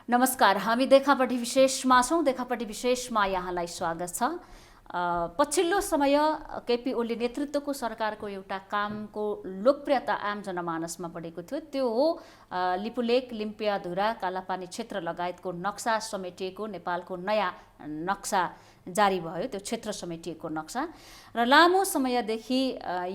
नमस्कार, हामी देखापट्टि विशेषमा छौँ। देखापट्टि विशेषमा यहाँलाई स्वागत छ। पछिल्लो समय केपी ओली नेतृत्वको सरकारको एउटा कामको लोकप्रियता आम जनमानसमा बढेको थियो। त्यो हो लिपुलेक, लिम्पियाधुरा, कालापानी क्षेत्र लगायतको नक्सा समेटिएको नेपालको नयाँ नक्सा जारी भयो। त्यो क्षेत्र समेटिएको नक्सा र लामो समयदेखि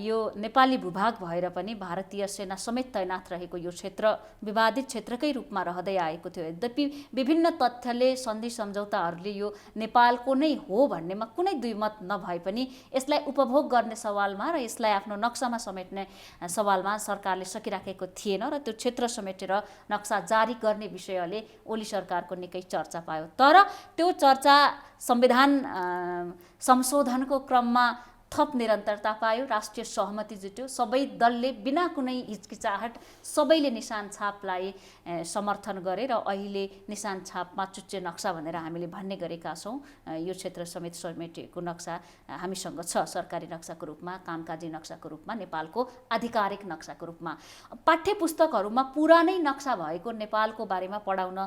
यो नेपाली भूभाग भएर पनि भारतीय सेना समेत तैनाथ रहेको यो क्षेत्र विवादित क्षेत्रकै रूपमा रहँदै आएको थियो। यद्यपि विभिन्न तथ्यले सन्धि सम्झौताहरूले यो नेपालको नै हो भन्नेमा कुनै दुईमत नभए पनि यसलाई उपभोग गर्ने सवालमा र यसलाई आफ्नो नक्सामा समेट्ने सवालमा सरकारले सकिराखेको थिएन र त्यो क्षेत्र समेटेर नक्सा जारी गर्ने विषयले ओली सरकारको निकै चर्चा पायो। तर त्यो चर्चा संविधान संशोधनको क्रममा थप निरन्तरता पायो, राष्ट्रिय सहमति जुट्यो। सबै दलले बिना कुनै हिचकिचाहट सबैले निशान छापलाई समर्थन गरे र अहिले निशान छापमा चुच्चे नक्सा भनेर हामीले भन्ने गरेका छौँ। यो क्षेत्र समेत समेटिएको नक्सा हामीसँग छ, सरकारी नक्साको रूपमा, कामकाजी नक्साको रूपमा, नेपालको आधिकारिक नक्साको रूपमा। पाठ्य पुस्तकहरूमा पुरानै नक्सा भएको नेपालको बारेमा पढाउन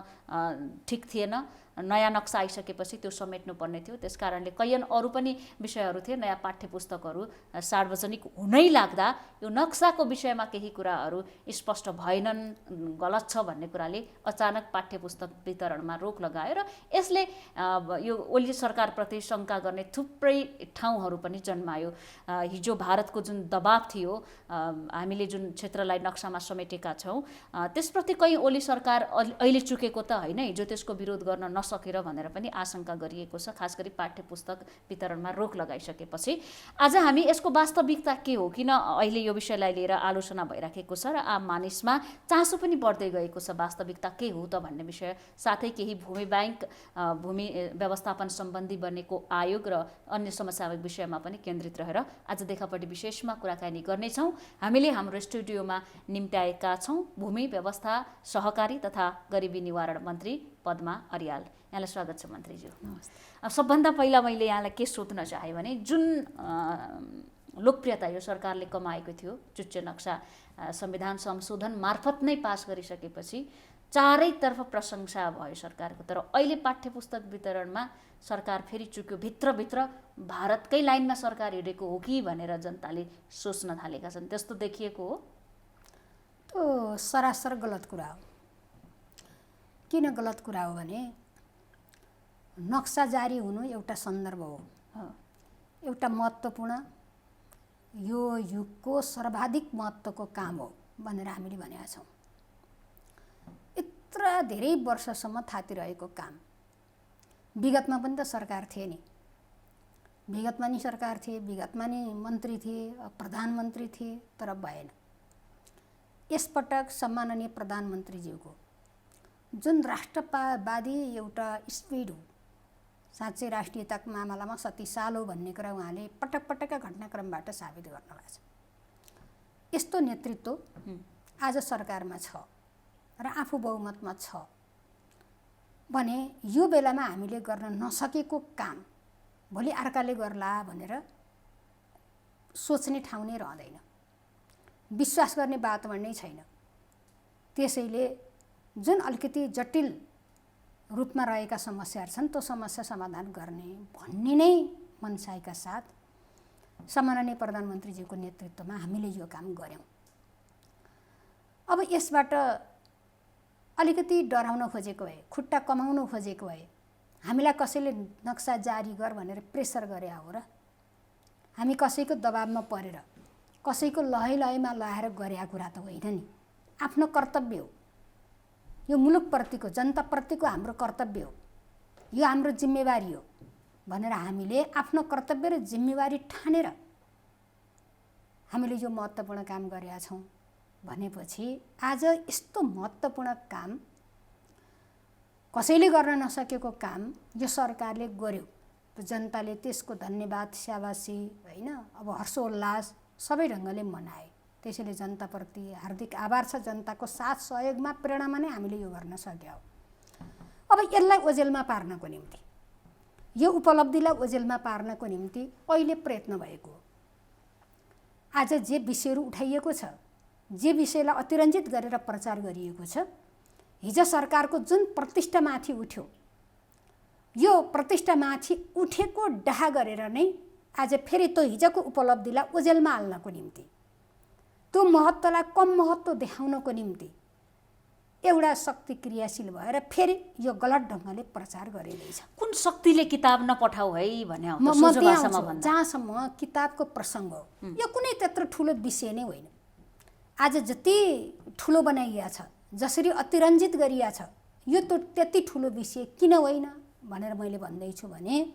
ठिक थिएन। नयाँ नक्सा आइसकेपछि त्यो समेट्नुपर्ने थियो। त्यसकारणले कैयन अरू पनि विषयहरू थिए। नयाँ पाठ्य पुस्तकहरू सार्वजनिक हुनै लाग्दा यो नक्साको विषयमा केही कुराहरू स्पष्ट भएनन्, गलत छ भन्ने कुराले अचानक पाठ्य पुस्तक वितरणमा रोक लगायो र यसले यो ओली सरकारप्रति शङ्का गर्ने थुप्रै ठाउँहरू पनि जन्मायो। हिजो भारतको जुन दबाब थियो, हामीले जुन क्षेत्रलाई नक्सामा समेटेका छौँ, त्यसप्रति कहीँ ओली सरकार अहिले चुकेको त होइन, हिजो त्यसको विरोध गर्न नसकेर भनेर पनि आशंका गरिएको छ, खास गरी पाठ्य पुस्तक वितरणमा रोक लगाइसकेपछि। आज हामी यसको वास्तविकता के हो, किन अहिले यो विषयलाई लिएर आलोचना भइराखेको छ र आम मानिसमा चासो पनि बढ्दै गएको छ, वास्तविकता के हो त भन्ने विषय, साथै केही भूमि बैंक, भूमि व्यवस्थापन सम्बन्धी बनेको आयोग र अन्य समसामयिक विषयमा पनि केन्द्रित रहेर आज देखापट्टि विशेषमा कुराकानी गर्नेछौँ। हामीले हाम्रो स्टुडियोमा निम्त्याएका छौँ भूमि व्यवस्था, सहकारी तथा गरिबी निवारण मन्त्री पद्मा अर्याल। यहाँलाई स्वागत छ मन्त्रीज्यू। सबभन्दा पहिला मैले यहाँलाई के सोध्न चाहेँ भने, जुन लोकप्रियता यो सरकारले कमाएको थियो, चुच्चे नक्सा संविधान संशोधन मार्फत नै पास गरिसकेपछि चारैतर्फ प्रशंसा भयो सरकारको, तर अहिले पाठ्य पुस्तक वितरणमा सरकार फेरि चुक्यो। भित्रभित्र भारतकै लाइनमा सरकार हिँडेको हो कि भनेर जनताले सोच्न थालेका छन्। त्यस्तो देखिएको हो? त्यो सरासर गलत कुरा हो। किन गलत कुरा हो भने, नक्सा जारी हुनु एउटा सन्दर्भ हो, एउटा महत्त्वपूर्ण, यो युगको सर्वाधिक महत्त्वको काम हो भनेर हामीले भनेका छौँ। यत्र धेरै वर्षसम्म थातिरहेको काम, विगतमा पनि त सरकार थिए नि, विगतमा नि सरकार थिए, विगतमा नि मन्त्री थिए, प्रधानमन्त्री थिए, तर भएन। यसपटक सम्माननीय प्रधानमन्त्रीज्यूको जुन राष्ट्रवादी एउटा स्पिड हो, साँच्चै राष्ट्रियताको मामलामा शक्तिशाली हो भन्ने कुरा उहाँले पटक पटकका घटनाक्रमबाट साबित गर्नुभएको छ। यस्तो नेतृत्व आज सरकारमा छ र आफू बहुमतमा छ भने यो बेलामा हामीले गर्न नसकेको काम भोलि अर्काले गर्ला भनेर सोच्ने ठाउँ नै रहँदैन, विश्वास गर्ने वातावरण नै छैन। त्यसैले जुन अलिकति जटिल रूपमा रहेका समस्याहरू छन्, त्यो समस्या समाधान गर्ने भन्ने नै मनसायका साथ सम्माननीय प्रधानमन्त्रीज्यूको नेतृत्वमा हामीले यो काम गऱ्यौँ। अब यसबाट अलिकति डराउन खोजेको भए, खुट्टा कमाउन खोजेको भए, हामीलाई कसैले नक्सा जारी गर भनेर प्रेसर गरे हो र? हामी कसैको दबाबमा परेर, कसैको लहैमा लाएर गरेका कुरा त होइन नि। आफ्नो कर्तव्य हो, यो मुलुकप्रतिको, जनताप्रतिको हाम्रो कर्तव्य हो, यो हाम्रो जिम्मेवारी हो भनेर हामीले आफ्नो कर्तव्य र जिम्मेवारी ठानेर हामीले यो महत्त्वपूर्ण काम गरेका छौँ भनेपछि आज यस्तो महत्त्वपूर्ण काम, कसैले गर्न नसकेको काम यो सरकारले गर्यो, जनताले त्यसको धन्यवाद, स्याबासी, होइन, अब हर्षोल्लास सबै ढङ्गले मनाए। त्यसैले जनताप्रति हार्दिक आभार छ। जनताको साथ सहयोगमा, प्रेरणामा नै हामीले यो गर्न सक्यौँ। अब यसलाई ओझेलमा पार्नको निम्ति, यो उपलब्धिलाई ओझेलमा पार्नको निम्ति अहिले प्रयत्न भएको हो। आज जे विषयहरू उठाइएको छ, जे विषयलाई अतिरञ्जित गरेर प्रचार गरिएको छ, हिजो सरकारको जुन प्रतिष्ठामाथि उठ्यो, यो प्रतिष्ठामाथि उठेको डाहा गरेर नै आज फेरि त्यो हिजोको उपलब्धिलाई ओझेलमा हाल्नको निम्ति, त्यो महत्त्वलाई कम महत्त्व देखाउनको निम्ति एउटा शक्ति क्रियाशील भएर फेरि यो गलत ढङ्गले प्रचार गरिरहेछ। कुन शक्तिले किताब नपठाऊ है भने हो? म त्यहाँ आउँछु, जहाँसम्म किताबको प्रसङ्ग हो, यो कुनै त्यत्रो ठुलो विषय नै होइन। आज जति ठुलो बनाइया छ, जसरी अतिरञ्जित गरिया छ, यो त त्यति ठुलो विषय किन होइन भनेर मैले भन्दैछु भने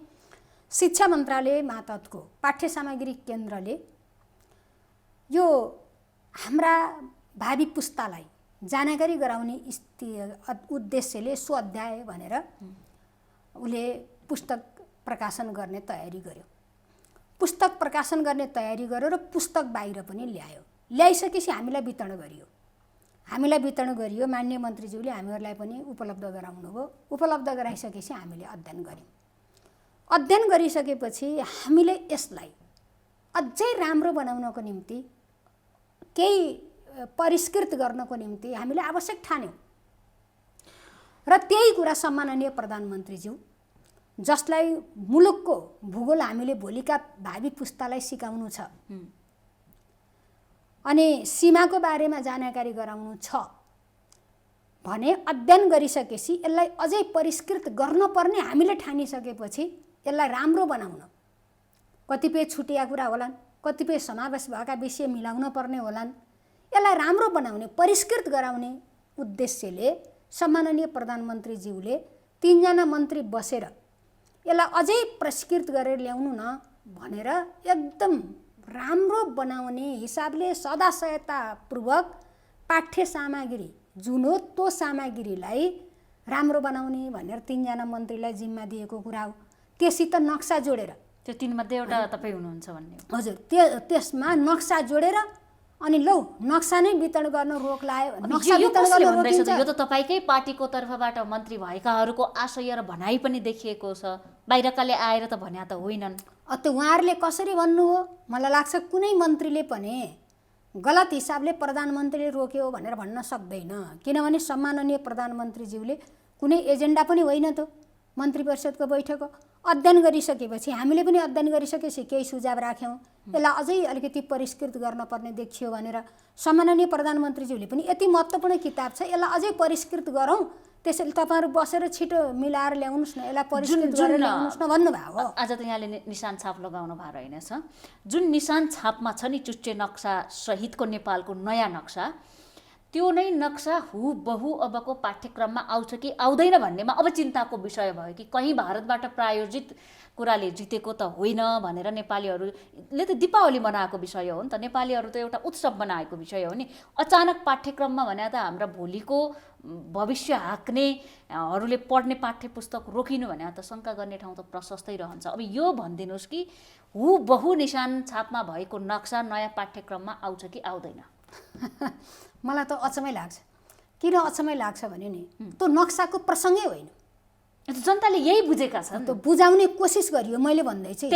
शिक्षा मन्त्रालय मातहतको पाठ्य सामग्री केन्द्रले यो हाम्रा भावी पुस्तालाई जानकारी गराउने उद्देश्यले स्वाध्याय भनेर उसले पुस्तक प्रकाशन गर्ने तयारी गर्यो। पुस्तक प्रकाशन गर्ने तयारी गर्यो र पुस्तक बाहिर पनि ल्यायो। ल्याइसकेपछि हामीलाई वितरण गरियो। माननीय मन्त्रीज्यूले हामीहरूलाई पनि उपलब्ध गराउनु भयो। उपलब्ध गराइसकेपछि हामीले अध्ययन गऱ्यौँ। अध्ययन गरिसकेपछि हामीले यसलाई अझै राम्रो बनाउनको निम्ति, केही परिष्कृत गर्नको निम्ति हामीले आवश्यक ठान्यौँ र त्यही कुरा सम्माननीय प्रधानमन्त्रीज्यू, जसलाई मुलुकको भूगोल हामीले भोलिका भावी पुस्तालाई सिकाउनु छ अनि सीमाको बारेमा जानकारी गराउनु छ भने अध्ययन गरिसकेपछि यसलाई अझै परिष्कृत गर्नुपर्ने हामीले ठानिसकेपछि यसलाई राम्रो बनाउन कतिपय छुटिया कुरा होलान्, कतिपय समावेश भएका विषय मिलाउन पर्ने होलान्, यसलाई राम्रो बनाउने, परिष्कृत गराउने उद्देश्यले सम्माननीय प्रधानमन्त्रीज्यूले 3 जना मन्त्री बसेर यसलाई अझै परिष्कृत गरेर ल्याउनु न भनेर एकदम राम्रो बनाउने हिसाबले सदाशयतापूर्वक पाठ्य सामग्री जुन हो त्यो सामग्रीलाई राम्रो बनाउने भनेर 3 जना मन्त्रीलाई जिम्मा दिएको कुरा हो। त्यससित नक्सा जोडेर, त्यो 3 मध्ये एउटा तपाईँ हुनुहुन्छ भन्ने हो? हजुर, त्यसमा नक्सा जोडेर अनि लौ नक्सा नै वितरण गर्न रोक लाग्यो। नक्सा वितरण गर्न रोकिन्छ। यो त तपाईँकै पार्टीको तर्फबाट मन्त्री भएकाहरूको आशय र भनाइ पनि देखिएको छ, बाहिरकाले आएर त भन्या त होइनन्। त्यो उहाँहरूले कसरी भन्नु हो? मलाई लाग्छ कुनै मन्त्रीले पनि गलत हिसाबले प्रधानमन्त्रीले रोक्यो भनेर भन्न सक्दैन। किनभने सम्माननीय प्रधानमन्त्रीज्यूले कुनै एजेन्डा पनि होइन त मन्त्री परिषदको बैठक अध्ययन गरिसकेपछि हामीले पनि अध्ययन गरिसकेपछि केही सुझाव राख्यौँ। यसलाई अझै अलिकति परिष्कृत गर्न पर्ने देखियो भनेर सम्माननीय प्रधानमन्त्रीज्यूले पनि यति महत्त्वपूर्ण किताब छ, यसलाई अझै परिष्कृत गरौँ, त्यसैले तपाईँहरू बसेर छिटो मिलाएर ल्याउनुहोस् न, यसलाई परिष्कृत गरेर ल्याउनुहोस् न भन्नुभएको हो। आज त यहाँले निशान छाप लगाउनु भएको रहेनछ। जुन निशान छापमा छ नि चुच्चे नक्सा सहितको नेपालको नयाँ नक्सा, त्यो नै नक्सा हुबहु अबको पाठ्यक्रममा आउँछ कि आउँदैन भन्नेमा अब चिन्ताको विषय भयो कि कहीँ भारतबाट प्रायोजित कुराले जितेको त होइन भनेर नेपालीहरूले त दीपावली मनाएको विषय हो नि त, नेपालीहरू त एउटा उत्सव मनाएको विषय हो नि। अचानक पाठ्यक्रममा भने त हाम्रा भोलिको भविष्य हाँक्नेहरूले पढ्ने पाठ्य पुस्तक रोकिनु भने त शङ्का गर्ने ठाउँ त प्रशस्तै रहन्छ। अब यो भनिदिनुहोस् कि हुबहु निशान छापमा भएको नक्सा नयाँ पाठ्यक्रममा आउँछ कि आउँदैन? मलाई त अचम्मै लाग्छ। किन अचम्मै लाग्छ भने नि त्यो नक्साको प्रसङ्गै होइन। जनताले यही बुझेका छन्, त्यो बुझाउने कोसिस गरियो। मैले भन्दैछु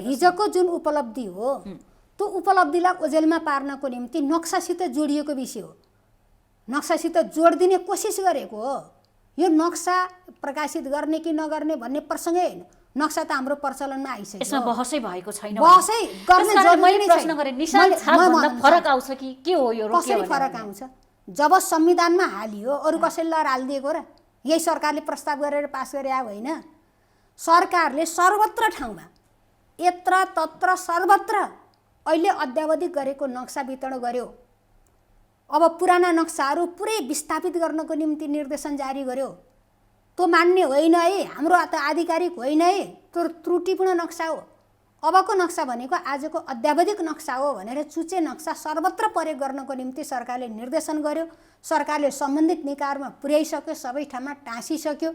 हिजोको जुन उपलब्धि हो त्यो उपलब्धिलाई ओझेलमा पार्नको निम्ति नक्सासित जोडिएको विषय हो। नक्सासित जोडिदिने कोसिस गरेको हो। यो नक्सा प्रकाशित गर्ने कि नगर्ने भन्ने प्रसङ्गै होइन। नक्सा त हाम्रो प्रचलनमा आइसक्यो, यसमा बहसै भएको छैन। बहसै गर्ने मैले प्रश्न गरे निशान छापभन्दा फरक आउँछ कि के हो यो? कसरी फरक आउँछ? जब संविधानमा हालियो अरू कसैले लहर हालिदिएको र यही सरकारले प्रस्ताव गरेर पास गरे होइन। सरकारले सर्वत्र ठाउँमा यत्र तत्र सर्वत्र अहिले अद्यावधिक गरेको नक्सा वितरण गर्यो। अब पुराना नक्साहरू पुरै विस्थापित गर्नको निम्ति निर्देशन जारी गर्यो। त्यो मान्ने होइन है, हाम्रो त आधिकारिक होइन है, त्यो त्रुटिपूर्ण नक्सा हो। अबको नक्सा भनेको आजको अद्यावधिक नक्सा हो भनेर चुचे नक्सा सर्वत्र प्रयोग गर्नको निम्ति सरकारले निर्देशन गर्यो। सरकारले सम्बन्धित निकायमा पुर्याइसक्यो, सबै ठाउँमा टाँसिसक्यो।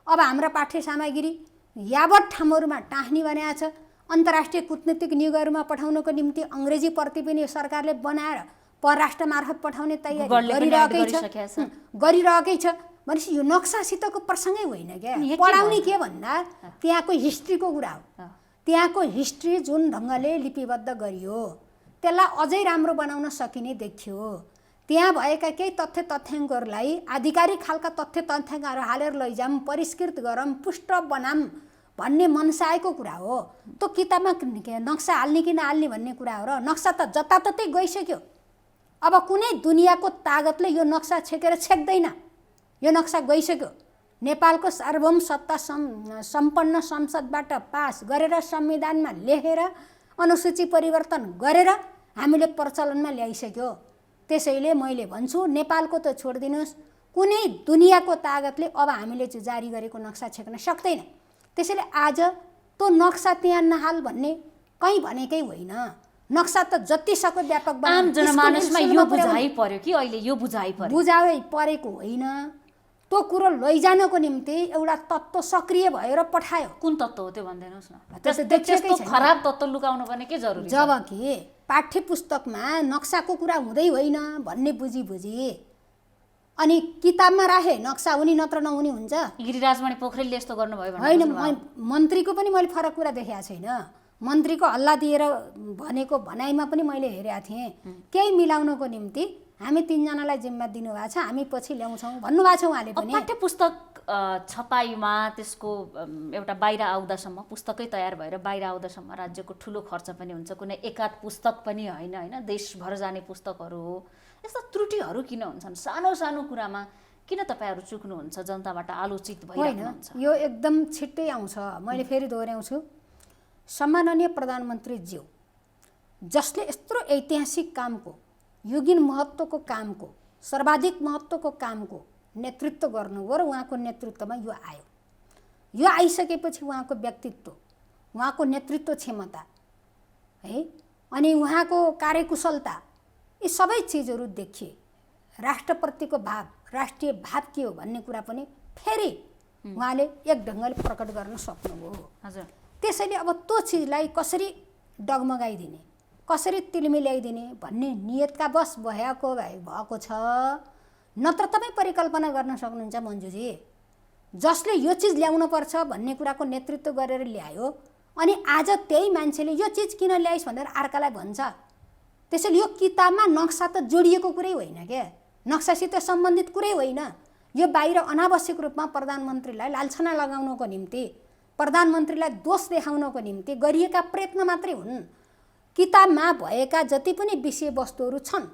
अब हाम्रा पाठ्य सामग्री यावत ठाउँहरूमा टाँस्ने भनेको छ। अन्तर्राष्ट्रिय कूटनीतिक नियोगहरूमा पठाउनको निम्ति अङ्ग्रेजी प्रति पनि सरकारले बनाएर परराष्ट्र मार्फत पठाउने तयारी गरिरहेकै छ। भनेपछि यो नक्सासितको प्रसङ्गै होइन क्या। पढाउने के भन्दा त्यहाँको हिस्ट्रीको कुरा हो। त्यहाँको हिस्ट्री जुन ढङ्गले लिपिबद्ध गरियो त्यसलाई अझै राम्रो बनाउन सकिने देखियो। त्यहाँ भएका केही तथ्याङ्कहरूलाई आधिकारिक खालका तथ्याङ्कहरू हालेर लैजाऊँ, परिष्कृत गरौँ, पुष्ट बनाऊँ भन्ने मनसाएको कुरा हो। त्यो किताबमा नक्सा हाल्ने कि नहाल्ने भन्ने कुरा हो र नक्सा त जताततै गइसक्यो। अब कुनै दुनियाँको तागतले यो नक्सा छेकेर छेक्दैन। यो नक्सा गइसक्यो। नेपालको सार्वभौम सत्ता सम्पन्न संसदबाट पास गरेर संविधानमा लेखेर अनुसूची परिवर्तन गरेर हामीले प्रचलनमा ल्याइसक्यो। त्यसैले मैले भन्छु नेपालको त छोडिदिनुहोस्, कुनै दुनियाँको तागतले अब हामीले चाहिँ जारी गरेको नक्सा छेक्न सक्दैन। त्यसैले आज त्यो नक्सा त्यहाँ नहाल भन्ने कहीँ भनेकै होइन। नक्सा त जति सक्दो व्यापक आम जनमानसमा यो बुझाइ पर्यो कि अहिले यो बुझाइ पर्यो? बुझाइ परेको होइन, त्यो कुरो लैजानको निम्ति एउटा तत्त्व सक्रिय भएर पठायो। कुन तत्त्व हो त्यो भनिदिनुहोस् न। त्यस्तो खराब तत्त्व लुकाउनु पर्ने के जरुरी? जबकि पाठ्य पुस्तकमा नक्साको कुरा हुँदै होइन भन्ने बुझी अनि किताबमा राखे नक्सा हुने नत्र नहुने हुन्छ। गिरिराजमणि पोखरेलले यस्तो गर्नुभयो भने होइन, मन्त्रीको पनि मैले फरक कुरा देखेको छैन। मन्त्रीको हल्ला दिएर भनेको भनाइमा पनि मैले हेरेको थिएँ। केही मिलाउनको निम्ति हामी तीनजनालाई जिम्मा दिनुभएको छ, हामी पछि ल्याउँछौँ भन्नुभएको छ उहाँले पनि। पाठ्य पुस्तक छपाईमा त्यसको एउटा बाहिर आउँदासम्म, पुस्तकै तयार भएर बाहिर आउँदासम्म राज्यको ठुलो खर्च पनि हुन्छ। कुनै एकाध पुस्तक पनि होइन, देशभर जाने पुस्तकहरू हो। यस्ता त्रुटिहरू किन हुन्छन्? सानो सानो कुरामा किन तपाईँहरू चुक्नुहुन्छ? जनताबाट आलोचित भइरहनुहुन्छ। यो एकदम छिट्टै आउँछ। मैले फेरि दोहोऱ्याउँछु, सम्माननीय प्रधानमन्त्रीज्यू जसले यत्रो ऐतिहासिक कामको, युगीन महत्त्वको कामको, सर्वाधिक महत्त्वको कामको नेतृत्व गर्नुभयो र उहाँको नेतृत्वमा यो आयो। यो आइसकेपछि उहाँको व्यक्तित्व, उहाँको नेतृत्व क्षमता है, अनि उहाँको कार्यकुशलता, यी सबै चिजहरू देखिए। राष्ट्रप्रतिको भाव, राष्ट्रिय भाव के हो भन्ने कुरा पनि फेरि उहाँले एक ढङ्गले प्रकट गर्न सक्नुभयो। हजुर, त्यसैले अब त्यो चिजलाई कसरी डगमगाइदिने, कसरी तिलमिल्याइदिने भन्ने नियतका बस भएको छ। नत्र तपाईँ परिकल्पना गर्न सक्नुहुन्छ मन्जुजी, जसले यो चिज ल्याउनुपर्छ भन्ने कुराको नेतृत्व गरेर ल्यायो अनि आज त्यही मान्छेले यो चिज किन ल्याइस् भनेर अर्कालाई भन्छ। त्यसैले यो किताबमा नक्सा त जोडिएको कुरै होइन क्या, नक्सासित सम्बन्धित कुरै होइन। यो बाहिर अनावश्यक रूपमा प्रधानमन्त्रीलाई लाञ्छना लगाउनको निम्ति, प्रधानमन्त्रीलाई दोष देखाउनको निम्ति गरिएका प्रयत्न मात्रै हुन्। किताबमा भएका जति पनि विषयवस्तुहरू छन्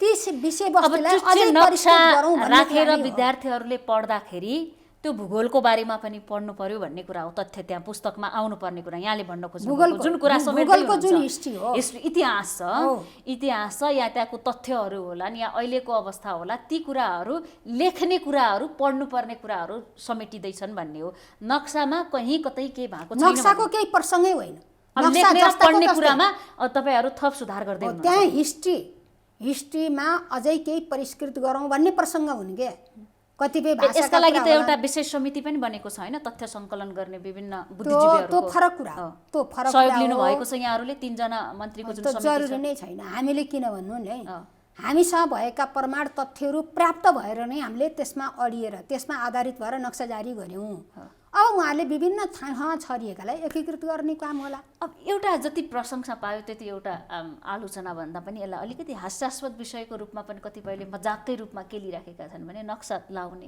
ती विषयवस्तुलाई अझै परिष्कृत गरौँ भन्ने राखेर विद्यार्थीहरूले पढ्दाखेरि त्यो भूगोलको बारेमा पनि पढ्नु पर्यो भन्ने कुरा हो। तथ्य त्यहाँ पुस्तकमा आउनुपर्ने कुरा यहाँले भन्न खोज्नुभएको जुन कुरा भूगोलको जुन हिस्ट्री हो, इतिहास छ या त्यहाँको तथ्यहरू होलान् या अहिलेको अवस्था होला, ती कुराहरू लेख्ने कुराहरू, पढ्नुपर्ने कुराहरू समेटिँदैछन् भन्ने हो। नक्सामा कहीँ कतै के भएको छैन। नक्साको केही प्रसङ्गै होइन। लेख्ने र पढ्ने कुरामा तपाईँहरू थप सुधार गर्दै हुनुहुन्छ। त्यहाँ हिस्ट्रीमा अझै केही परिष्कृत गरौँ भन्ने प्रसङ्ग हुन् के। कतिपय भाषाका यसका लागि त एउटा विशेष समिति पनि बनेको छ होइन, तथ्य सङ्कलन गर्ने विभिन्न बुद्धिजीवीहरूको। त्यो फरक कुरा हो, त्यो फरक सहयोग लिनु भएको छ यहाँहरूले। 3 जना मन्त्रीको जुन समिति छ, जरुरी नै छैन। हामीले किन भन्नु नि, हामीसँग भएका प्रमाण तथ्यहरू प्राप्त भएर नै हामीले त्यसमा अडिएर, त्यसमा आधारित भएर नक्सा जारी गऱ्यौँ। अब उहाँहरूले विभिन्न ठाउँमा छरिएकालाई एकीकृत गर्ने काम होला। अब एउटा जति प्रशंसा पायो त्यति एउटा आलोचना भन्दा पनि यसलाई अलिकति हास्यास्पद विषयको रूपमा पनि कतिपयले मजाकै रूपमा के लिइराखेका छन् भने नक्सा लाउने,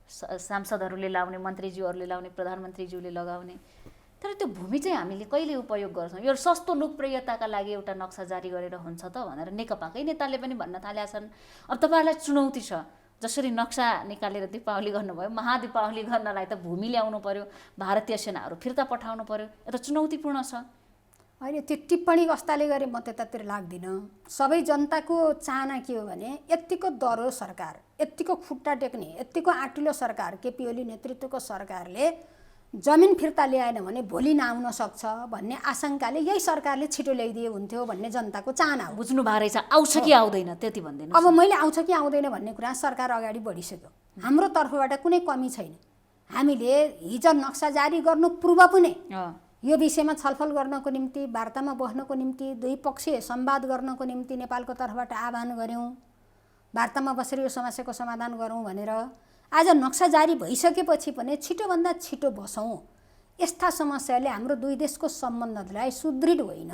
सांसदहरूले लाउने, मन्त्रीज्यूहरूले लाउने, प्रधानमन्त्रीज्यूले लगाउने, तर त्यो भूमि चाहिँ हामीले कहिले उपयोग गर्छौँ? यो सस्तो लोकप्रियताका लागि एउटा नक्सा जारी गरेर हुन्छ त भनेर नेकपाकै नेताले पनि भन्न थालेका छन्। अब तपाईँहरूलाई चुनौती छ, जसरी नक्सा निकालेर दीपावली गर्नुभयो, महादीपावली गर्नलाई त भूमि ल्याउनु पर्यो, भारतीय सेनाहरू फिर्ता पठाउनु पर्यो, एउटा चुनौतीपूर्ण छ। होइन, त्यो टिप्पणी कस्ताले गरे म त्यतातिर लाग्दिनँ। सबै जनताको चाहना के हो भने यत्तिको दह्रो सरकार, यत्तिको खुट्टा टेक्ने, यत्तिको आँटिलो सरकार, केपी ओली नेतृत्वको सरकारले जमिन फिर्ता ल्याएन भने भोलि नआउन सक्छ भन्ने आशंकाले यही सरकारले छिटो ल्याइदिए हुन्थ्यो भन्ने जनताको चाहना हो। बुझ्नु भएको रहेछ, आउँछ कि आउँदैन त्यति भन्दैन। अब मैले आउँछ कि आउँदैन भन्ने कुरा सरकार अगाडि बढिसक्यो। हाम्रो तर्फबाट कुनै कमी छैन। हामीले हिजो नक्सा जारी गर्नु पूर्व पनि यो विषयमा छलफल गर्नको निम्ति, वार्तामा बस्नको निम्ति, द्विपक्षीय संवाद गर्नको निम्ति नेपालको तर्फबाट आह्वान गऱ्यौँ। वार्तामा बसेर यो समस्याको समाधान गरौँ भनेर। आज नक्सा जारी भइसकेपछि पनि छिटोभन्दा छिटो बसौँ। यस्ता समस्याले हाम्रो दुई देशको सम्बन्धलाई सुदृढ होइन,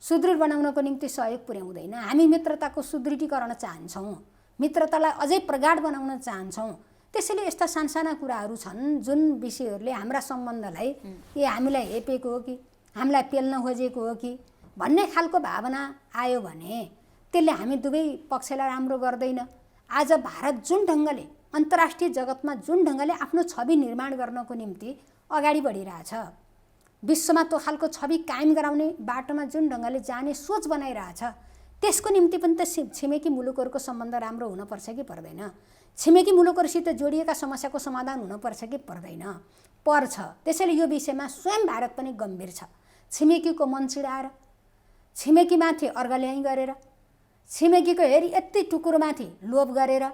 सुदृढ बनाउनको निम्ति सहयोग पुर्याउँदैन। हामी मित्रताको सुदृढीकरण चाहन्छौँ, मित्रतालाई अझै प्रगाढ बनाउन चाहन्छौँ। त्यसैले यस्ता सानसाना कुराहरू छन् जुन विषयहरूले हाम्रा सम्बन्धलाई हामीलाई हेपेको हो कि हामीलाई पेल्न खोजेको हो कि भन्ने खालको भावना आयो भने त्यसले हामी दुवै पक्षलाई राम्रो गर्दैन। आज भारत जुन ढङ्गले अन्तर्राष्ट्रिय जगतमा जुन ढङ्गले आफ्नो छवि निर्माण गर्नको निम्ति अगाडि बढिरहेछ, विश्वमा त्यो खालको छवि कायम गराउने बाटोमा जुन ढङ्गले जाने सोच बनाइरहेछ, त्यसको निम्ति पनि त छिमेकी मुलुकहरूको सम्बन्ध राम्रो हुनुपर्छ कि पर्दैन? छिमेकी मुलुकहरूसित जोडिएका समस्याको समाधान हुनुपर्छ कि पर्दैन? पर्छ। त्यसैले यो विषयमा स्वयं भारत पनि गम्भीर छ। छिमेकीको मन चिडाएर, छिमेकीमाथि अर्घल्याइ गरेर, छिमेकीको हेरी यति टुकुरमाथि लोभ गरेर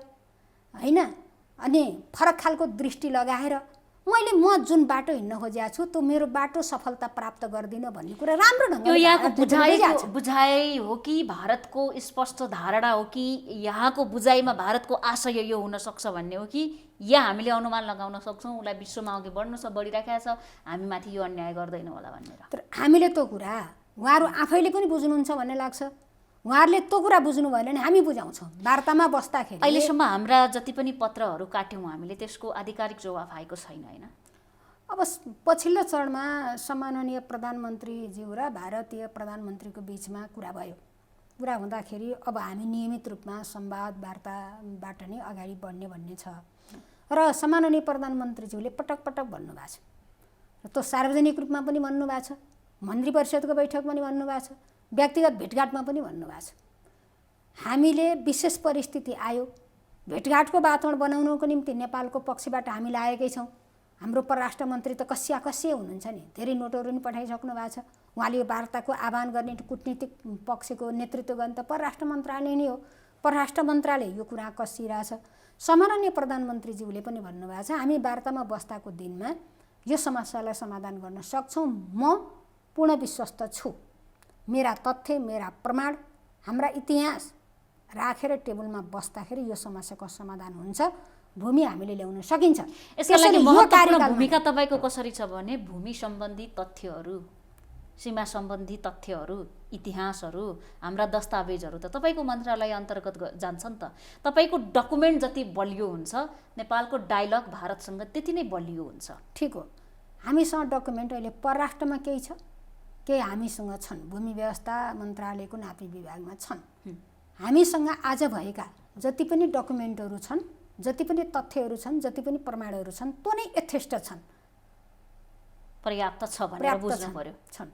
हैन, अनि फरक खालको दृष्टि लगाएर म जुन बाटो हिँड्न खोजेको छु त्यो मेरो बाटो सफलता प्राप्त गर्दिन भन्ने कुरा राम्रो ढङ्गले यहाँको बुझाइ हो कि भारतको स्पष्ट धारणा हो कि यहाँको बुझाइमा भारतको आशय यो हुन सक्छ भन्ने हो कि या हामीले अनुमान लगाउन सक्छौँ उसलाई विश्वमा अघि बढ्नु छ, बढिराखेको छ, हामी माथि यो अन्याय गर्दैन होला भनेर? तर हामीले त्यो कुरा उहाँहरू आफैले पनि बुझ्नुहुन्छ भन्ने लाग्छ। उहाँहरूले त्यो कुरा बुझ्नु भयो भने हामी बुझाउँछौँ वार्तामा बस्दाखेरि। अहिलेसम्म हाम्रा जति पनि पत्रहरू काट्यौँ हामीले त्यसको आधिकारिक जवाफ आएको छैन होइन? अब पछिल्लो चरणमा सम्माननीय प्रधानमन्त्रीज्यू र भारतीय प्रधानमन्त्रीको बिचमा कुरा भयो। कुरा हुँदाखेरि अब हामी नियमित रूपमा संवाद वार्ताबाट नै अगाडि बढ्ने भन्ने छ र सम्माननीय प्रधानमन्त्रीज्यूले पटक पटक भन्नुभएको छ र त्यो सार्वजनिक रूपमा पनि भन्नुभएको छ, मन्त्री परिषदको बैठकमा पनि भन्नुभएको छ, व्यक्तिगत भेटघाटमा पनि भन्नुभएको छ। हामीले विशेष परिस्थिति आयो, भेटघाटको वातावरण बनाउनको निम्ति नेपालको पक्षबाट हामी लागेकै छौँ। हाम्रो परराष्ट्र मन्त्री त कसिया हुनुहुन्छ नि, धेरै नोटहरू पनि पठाइसक्नु भएको छ। उहाँले यो वार्ताको आह्वान गर्ने कूटनीतिक पक्षको नेतृत्व गर्ने त परराष्ट्र मन्त्रालय नै हो। परराष्ट्र मन्त्रालय यो कुरा कसिरहेछ। सम्माननीय प्रधानमन्त्रीज्यूले पनि भन्नुभएको छ हामी वार्तामा बस्दाको दिनमा यो समस्यालाई समाधान गर्न सक्छौँ। म पूर्ण विश्वस्त छु। मेरा तथ्य, मेरा प्रमाण, हाम्रा इतिहास राखेर टेबलमा बस्दाखेरि यो समस्याको समाधान हुन्छ, भूमि हामीले ल्याउन सकिन्छ। यसका लागि महत्त्वपूर्ण भूमिका तपाईँको कसरी छ भने भूमि सम्बन्धी तथ्यहरू, सीमा सम्बन्धी तथ्यहरू, इतिहासहरू, हाम्रा दस्तावेजहरू त तपाईँको मन्त्रालय अन्तर्गत जान्छ नि त। तपाईँको डकुमेन्ट जति बलियो हुन्छ नेपालको डायलग भारतसँग त्यति नै बलियो हुन्छ। ठिक हो, हामीसँग डकुमेन्ट अहिले परराष्ट्रमा केही छ, केही हामीसँग छन्, भूमि व्यवस्था मन्त्रालयको नापी विभागमा छन्। हामीसँग आज भएका जति पनि डकुमेन्टहरू छन्, जति पनि तथ्यहरू छन्, जति पनि प्रमाणहरू छन् त्यो नै यथेष्ट छन्, पर्याप्त छ भनेर बुझ्नु पर्यो। छन्।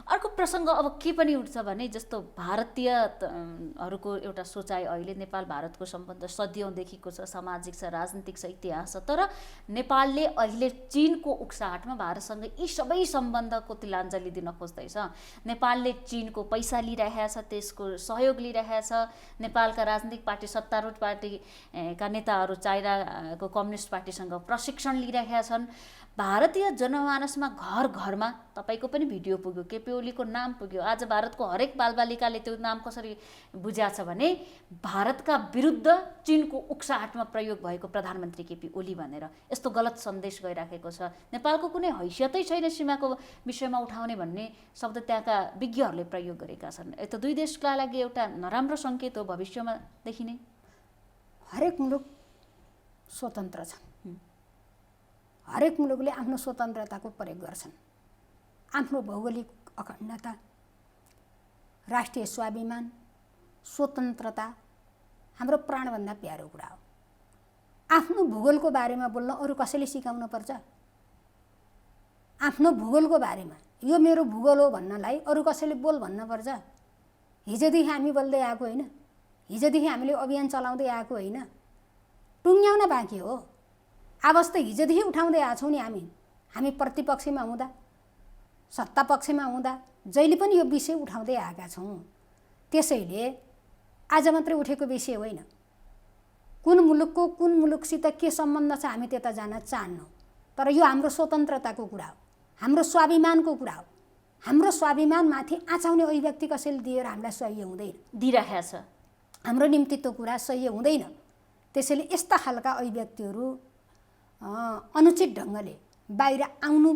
अर्को प्रसङ्ग अब के पनि उठ्छ भने जस्तो भारतीयहरूको एउटा सोचाइ अहिले नेपाल भारतको सम्बन्ध सदियौँदेखिको छ, सामाजिक छ, राजनीतिक छ, इतिहास छ। तर नेपालले अहिले चीनको उक्साहटमा भारतसँग यी सबै सम्बन्धको तिलाञ्जली दिन खोज्दैछ। नेपालले चीनको पैसा लिइरहेको छ, त्यसको सहयोग लिइरहेको छ। नेपालका राजनीतिक पार्टी, सत्तारूढ पार्टीका नेताहरू चाइनाको कम्युनिस्ट पार्टीसँग प्रशिक्षण लिइरहेका छन्। भारतीय जनमानसमा घर घरमा तपाईँको पनि भिडियो पुग्यो, केपी ओलीको नाम पुग्यो। आज भारतको हरेक बालबालिकाले त्यो नाम कसरी बुझ्या छ भने भारतका विरुद्ध चीनको उक्साहटमा प्रयोग भएको प्रधानमन्त्री केपी ओली भनेर यस्तो गलत सन्देश गइराखेको छ। नेपालको कुनै हैसियतै छैन सीमाको विषयमा उठाउने भन्ने शब्द त्यहाँका विज्ञहरूले प्रयोग गरेका छन्। यता दुई देशका लागि एउटा नराम्रो सङ्केत हो भविष्यमा देखिने। हरेक मुलुक स्वतन्त्र छ, हरेक मुलुकले आफ्नो स्वतन्त्रताको प्रयोग गर्छन्। आफ्नो भौगोलिक अखण्डता, राष्ट्रिय स्वाभिमान, स्वतन्त्रता हाम्रो प्राणभन्दा प्यारो कुरा हो। आफ्नो भूगोलको बारेमा बोल्न अरू कसैले सिकाउनु पर्छ? आफ्नो भूगोलको बारेमा यो मेरो भूगोल हो भन्नलाई अरू कसैले बोल भन्न पर्छ? हिजोदेखि हामी बोल्दै आएको होइन, हिजोदेखि हामीले अभियान चलाउँदै आएको होइन, टुङ्ग्याउन बाँकी हो। आवाज त हिजोदेखि उठाउँदै आएको छौँ नि हामी प्रतिपक्षमा हुँदा, सत्ता पक्षमा हुँदा जहिले पनि यो विषय उठाउँदै आएका छौँ। त्यसैले आज मात्रै उठेको विषय होइन। कुन मुलुकको कुन मुलुकसित के सम्बन्ध छ हामी त्यता जान चाहन्नौँ, तर यो हाम्रो स्वतन्त्रताको कुरा हो, हाम्रो स्वाभिमानको कुरा हो। हाम्रो स्वाभिमानमाथि आँचाउने अभिव्यक्ति कसैले दिएर हामीलाई सह्य हुँदैन, दिइराखेको छ। हाम्रो निम्ति त्यो कुरा सह्य हुँदैन। त्यसैले यस्ता खालका अभिव्यक्तिहरू अनुचित ढङ्गले बाहिर आउनु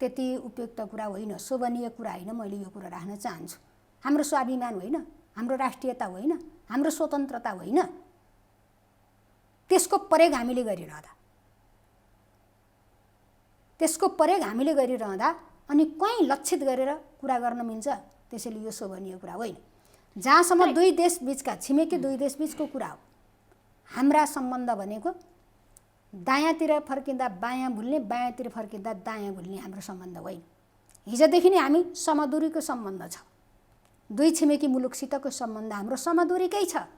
त्यति उपयुक्त कुरा होइन, शोभनीय कुरा होइन। मैले यो कुरा राख्न चाहन्छु। हाम्रो स्वाभिमान होइन, हाम्रो राष्ट्रियता होइन, हाम्रो स्वतन्त्रता होइन। त्यसको प्रयोग हामीले गरिरहँदा अनि कहीँ लक्षित गरेर कुरा गर्न मिल्छ, त्यसैले यो शोभनीय कुरा होइन। जहाँसम्म दुई देश बीचका, छिमेकी दुई देश बीचको कुरा हो, हाम्रा सम्बन्ध भनेको दायाँतिर फर्किँदा बायाँ भुल्ने, बायाँतिर फर्किँदा दायाँ भुल्ने हाम्रो सम्बन्ध होइन। हिजोदेखि नै हामी समदूरीको सम्बन्ध छ। दुई छिमेकी मुलुकसितको सम्बन्ध हाम्रो समदूरीकै छ।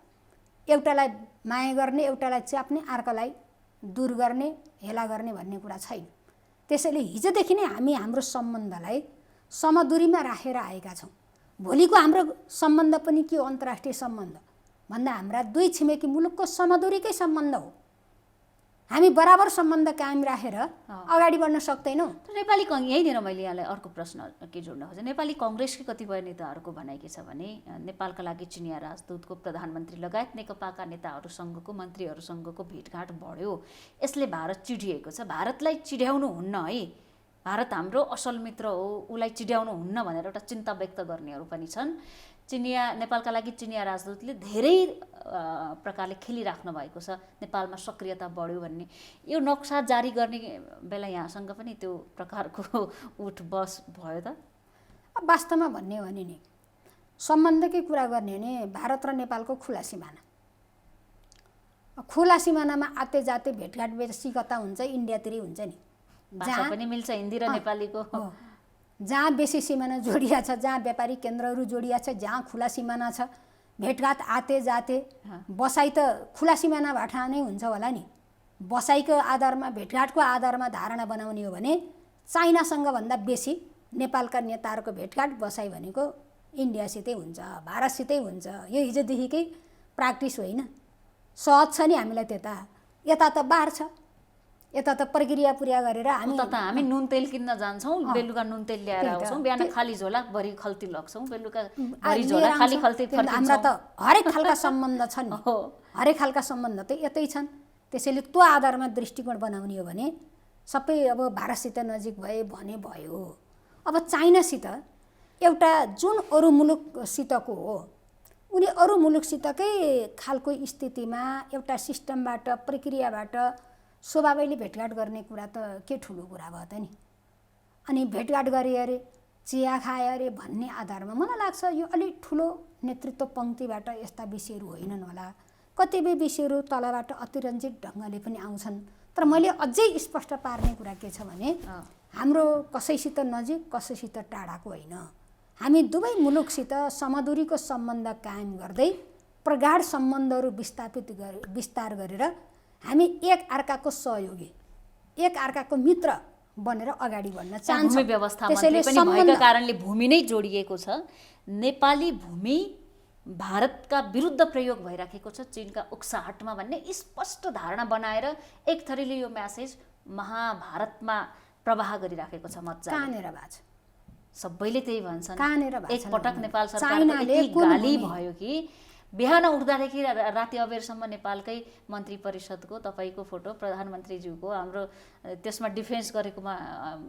एउटालाई माया गर्ने, एउटालाई च्याप्ने, अर्कालाई दूर गर्ने, हेला गर्ने भन्ने कुरा छैन। त्यसैले हिजोदेखि नै हामी हाम्रो सम्बन्धलाई समदूरीमा राखेर आएका छौँ। भोलिको हाम्रो सम्बन्ध पनि के हो? अन्तर्राष्ट्रिय सम्बन्ध भन्दा हाम्रा दुई छिमेकी मुलुकको समदूरीकै सम्बन्ध हो। हामी बराबर सम्बन्ध कायम राखेर अगाडि बढ्न सक्दैनौँ। नेपाली यहीँनिर मैले यहाँलाई अर्को प्रश्न के जोड्न खोजेँ। नेपाली कङ्ग्रेसकै कतिपय नेताहरूको भनाइ के छ भने नेपालका लागि चिनिया राजदूतको, प्रधानमन्त्री लगायत नेकपाका नेताहरूसँगको, मन्त्रीहरूसँगको भेटघाट बढ्यो, यसले भारत चिढिएको छ। भारतलाई चिढ्याउनु हुन्न है, भारत हाम्रो असल मित्र हो, उसलाई चिढ्याउनु हुन्न भनेर एउटा चिन्ता व्यक्त गर्नेहरू पनि छन्। नेपालका लागि चिनिया राजदूतले धेरै प्रकारले खेलिराख्नु भएको छ, नेपालमा सक्रियता बढ्यो भन्ने। यो नक्सा जारी गर्ने बेला यहाँसँग पनि त्यो प्रकारको उठ बस भयो त? वास्तवमा भन्ने हो भने नि सम्बन्धकै कुरा गर्ने हो भने भारत र नेपालको खुला सिमानामा आते जाते भेटघाट बेसी कता हुन्छ, इन्डियातिरै हुन्छ नि। भाषा पनि मिल्छ हिन्दी र नेपालीको। जहाँ बेसी सिमाना जोडिया छ, जहाँ व्यापारिक केन्द्रहरू जोडिया छ, जहाँ खुला सिमाना छ, भेटघाट आते जाते, बसाइ त खुला सिमानाबाट नै हुन्छ होला नि। बसाइको आधारमा, भेटघाटको आधारमा धारणा बनाउने हो भने चाइनासँग भन्दा बेसी नेपालका नेताहरूको भेटघाट बसाइ भनेको इन्डियासितै हुन्छ, भारतसितै हुन्छ। यो हिजोदेखिकै प्र्याक्टिस होइन, सहज छ नि हामीलाई। यता त बार छ, यता त प्रक्रिया पुरा गरेर हामी नुन तेल किन्न जान्छौँ, बेलुका नुन तेल ल्याएर आउँछौँ, बिहान खाली झोला भरि खल्ती लग्छौँ, बेलुका भरि झोला खाली खल्ती फर्किन्छौँ। हाम्रा त हरेक खालका सम्बन्ध छन् नि, हरेक खालका सम्बन्ध त यतै छन्। त्यसैले त्यो आधारमा दृष्टिकोण बनाउने हो भने सबै अब भारतसित नजिक भने भयो। अब चाइनासित एउटा जुन अरू मुलुकसितको हो, उनी अरू मुलुकसितकै खालको स्थितिमा एउटा सिस्टमबाट, प्रक्रियाबाट स्वभावैले भेटघाट गर्ने कुरा त के ठुलो कुरा भयो त नि। अनि भेटघाट गरे अरे, चिया खाए अरे भन्ने आधारमा मलाई लाग्छ यो अलिक ठुलो नेतृत्व पङ्क्तिबाट यस्ता विषयहरू होइनन् होला। कतिपय विषयहरू तलबाट अतिरञ्जित ढङ्गले पनि आउँछन्। तर मैले अझै स्पष्ट पार्ने कुरा के छ भने हाम्रो कसैसित नजिक, कसैसित टाढाको होइन। हामी दुवै मुलुकसित समदूरीको सम्बन्ध कायम गर्दै प्रगाढ सम्बन्धहरू विस्तार गरेर हामी एक अर्काको सहयोगी, एक अर्काको मित्र बनेर अगाडि बढ्न चाहन्छौँ। भूमि व्यवस्था मन्त्री पनि भएका कारणले भूमि नै जोडिएको छ। नेपाली भूमि भारतका विरुद्ध प्रयोग भइराखेको छ चीनका उक्साहटमा भन्ने स्पष्ट धारणा बनाएर एक थरीले यो म्यासेज महाभारतमा प्रवाह गरिराखेको छ। मजाले कानेर बाज सबैले त्यही भन्छन्। एक पटक नेपाल सरकारको यति गाली भयो कि बिहान उठ्दादेखि राति अबेरसम्म नेपालकै मन्त्री परिषदको तपाईँको फोटो, प्रधानमन्त्रीज्यूको, हाम्रो त्यसमा डिफेन्स गरेकोमा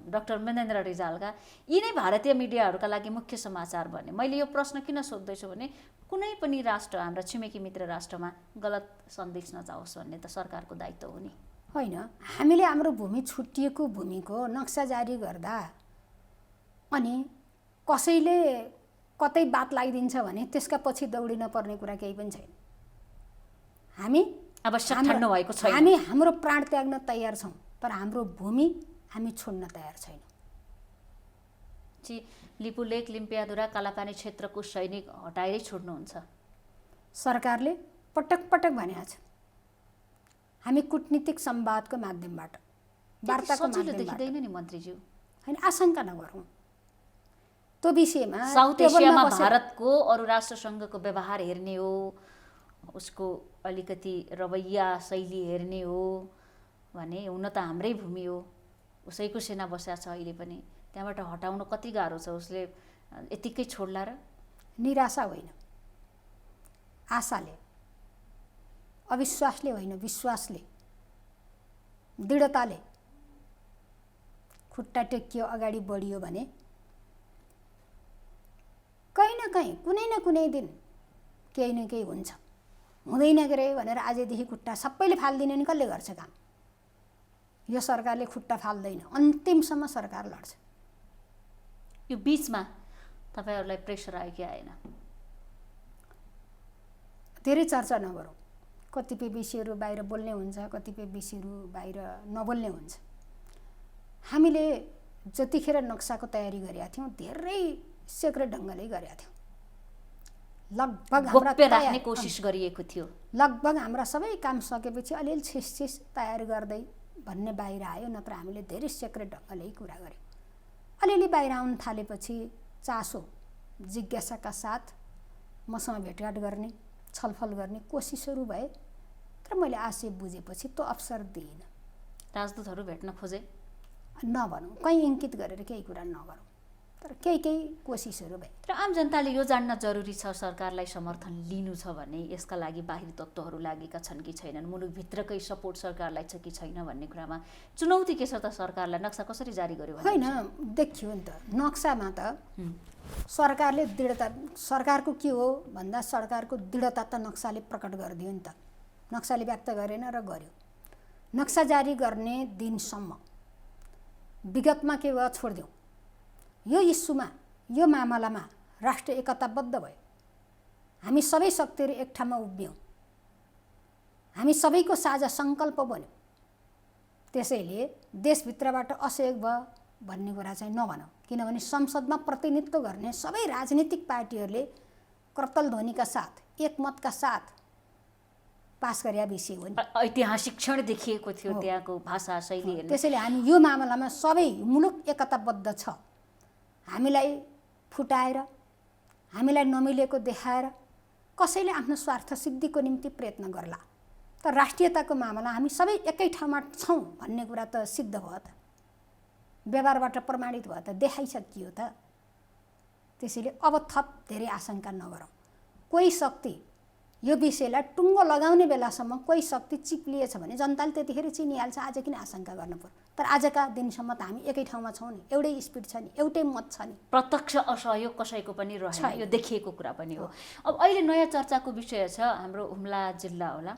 डाक्टर महेन्द्र रिजालका, यी नै भारतीय मिडियाहरूका लागि मुख्य समाचार बने। मैले यो प्रश्न किन सोध्दैछु भने कुनै पनि राष्ट्र, हाम्रा छिमेकी मित्र राष्ट्रमा गलत सन्देश नजाओस् भन्ने त सरकारको दायित्व हो नि। होइन, हामीले हाम्रो भूमि छुट्टिएको भूमिको नक्सा जारी गर्दा अनि कसैले कतै बात लगाइदिन्छ भने त्यसका पछि दौडिन पर्ने कुरा केही पनि छैन। हामी हाम्रो प्राण त्याग्न तयार छौँ, तर हाम्रो भूमि हामी छोड्न तयार छैनौँ। लिपुलेक, लिम्पियाधुरा, कालापानी क्षेत्रको सैनिक हटाएरै छोड्नुहुन्छ। सरकारले पटक पटक भनेको छ। हामी कूटनीतिक संवादको माध्यमबाट, वार्ताको माध्यमबाट देखिँदैन नि मन्त्रीज्यू। होइन, आशंका नगरौँ त्यो विषयमा। साउथ एसियामा भारतको अरू राष्ट्रसँगको व्यवहार हेर्ने हो, उसको अलिकति रवैया शैली हेर्ने हो भने हुन त हाम्रै भूमि हो, उसैको सेना बस्या छ अहिले पनि, त्यहाँबाट हटाउन कति गाह्रो छ। उसले यतिकै छोड्ला र? निराशा होइन, आशाले, अविश्वासले होइन, विश्वासले, दृढताले खुट्टा टेकियो अगाडि बढियो भने कहीँ न कहीँ कुनै न कुनै दिन केही न केही हुन्छ। हुँदैन के रे भनेर आजदेखि खुट्टा सबैले फाल्दिने नि कसले गर्छ काम? यो सरकारले खुट्टा फाल्दैन, अन्तिमसम्म सरकार लड्छ। यो बीचमा तपाईहरुलाई प्रेसर आयो कि आएन? धेरै चर्चा नगरौँ। कतिपय विषयहरू बाहिर बोल्ने हुन्छ, कतिपय विषयहरू बाहिर नबोल्ने हुन्छ। हामीले जतिखेर नक्साको तयारी गरेका थियौँ धेरै सेक्रेट ढङ्गले गरेका थियौँ। लगभग गोप्य राख्ने कोसिस गरिएको थियो। लगभग हाम्रा सबै काम सकेपछि अलिअलि छिस तयार गर्दै भन्ने बाहिर आयो, नत्र हामीले धेरै सेक्रेट ढङ्गले कुरा गर्यौँ। अलिअलि बाहिर आउन थालेपछि चासो जिज्ञासाका साथ मसँग भेटघाट गर्ने, छलफल गर्ने कोसिसहरू भए, तर मैले आशय बुझेपछि त्यो अवसर दिइनँ। राजदूतहरू भेट्न खोजे? नभनौँ, कहीँ इङ्कित गरेर केही कुरा नगरौँ, तर केही कोसिसहरू भए। तर आम जनताले यो जान्न जरुरी छ सरकारलाई समर्थन लिनु छ भने यसका लागि बाहिरी तत्त्वहरू लागेका छन् कि छैनन्, मुलुकभित्रकै सपोर्ट सरकारलाई छ कि छैन भन्ने कुरामा चुनौती के छ त? सरकारलाई नक्सा कसरी जारी गर्यो? होइन, देखियो नि त नक्सामा त सरकारले दृढता, सरकारको के हो भन्दा सरकारको दृढता त नक्साले प्रकट गरिदियो नि त। नक्साले व्यक्त गरेन र गर्यो। नक्सा जारी गर्ने दिनसम्म विगतमा के भयो छोडिदिउँ। यो इस्युमा, यो मामलामा राष्ट्र एकताबद्ध भयो। हामी सबै शक्तिहरू एक ठाउँमा उभियौँ, हामी सबैको साझा सङ्कल्प बन्यो। त्यसैले देशभित्रबाट असहयोग भयो भन्ने कुरा चाहिँ नभनौँ, किनभने संसदमा प्रतिनिधित्व गर्ने सबै राजनीतिक पार्टीहरूले करतल ध्वनिका साथ, एकमतका साथ पास गरेका विषय हो नि। ऐतिहासिक क्षण देखिएको थियो त्यहाँको भाषा शैली हेर्नु। त्यसैले हामी यो मामलामा सबै मुलुक एकताबद्ध छ। हामीलाई फुटाएर, हामीलाई नमिलेको देखाएर कसैले आफ्नो स्वार्थ सिद्धिको निम्ति प्रयत्न गर्ला, तर राष्ट्रियताको मामला हामी सबै एकै ठाउँमा छौँ भन्ने कुरा त सिद्ध भयो त, व्यवहारबाट प्रमाणित भयो त, देखाइसकियो त। त्यसैले अब थप धेरै आशंका नगरौँ। कोही शक्ति यो विषयलाई टुङ्गो लगाउने बेलासम्म कोही शक्ति चिप्लिएछ भने जनताले त्यतिखेर चिनिहाल्छ। आज किन आशंका गर्नु पर्यो? तर आजका दिनसम्म त हामी एकै ठाउँमा छौँ नि, एउटै स्पिड छ नि, एउटै मत छ नि। प्रत्यक्ष असहयोग कसैको पनि रहेन, यो देखिएको कुरा पनि हो। अब अहिले नयाँ चर्चाको विषय छ हाम्रो हुम्ला जिल्ला होला।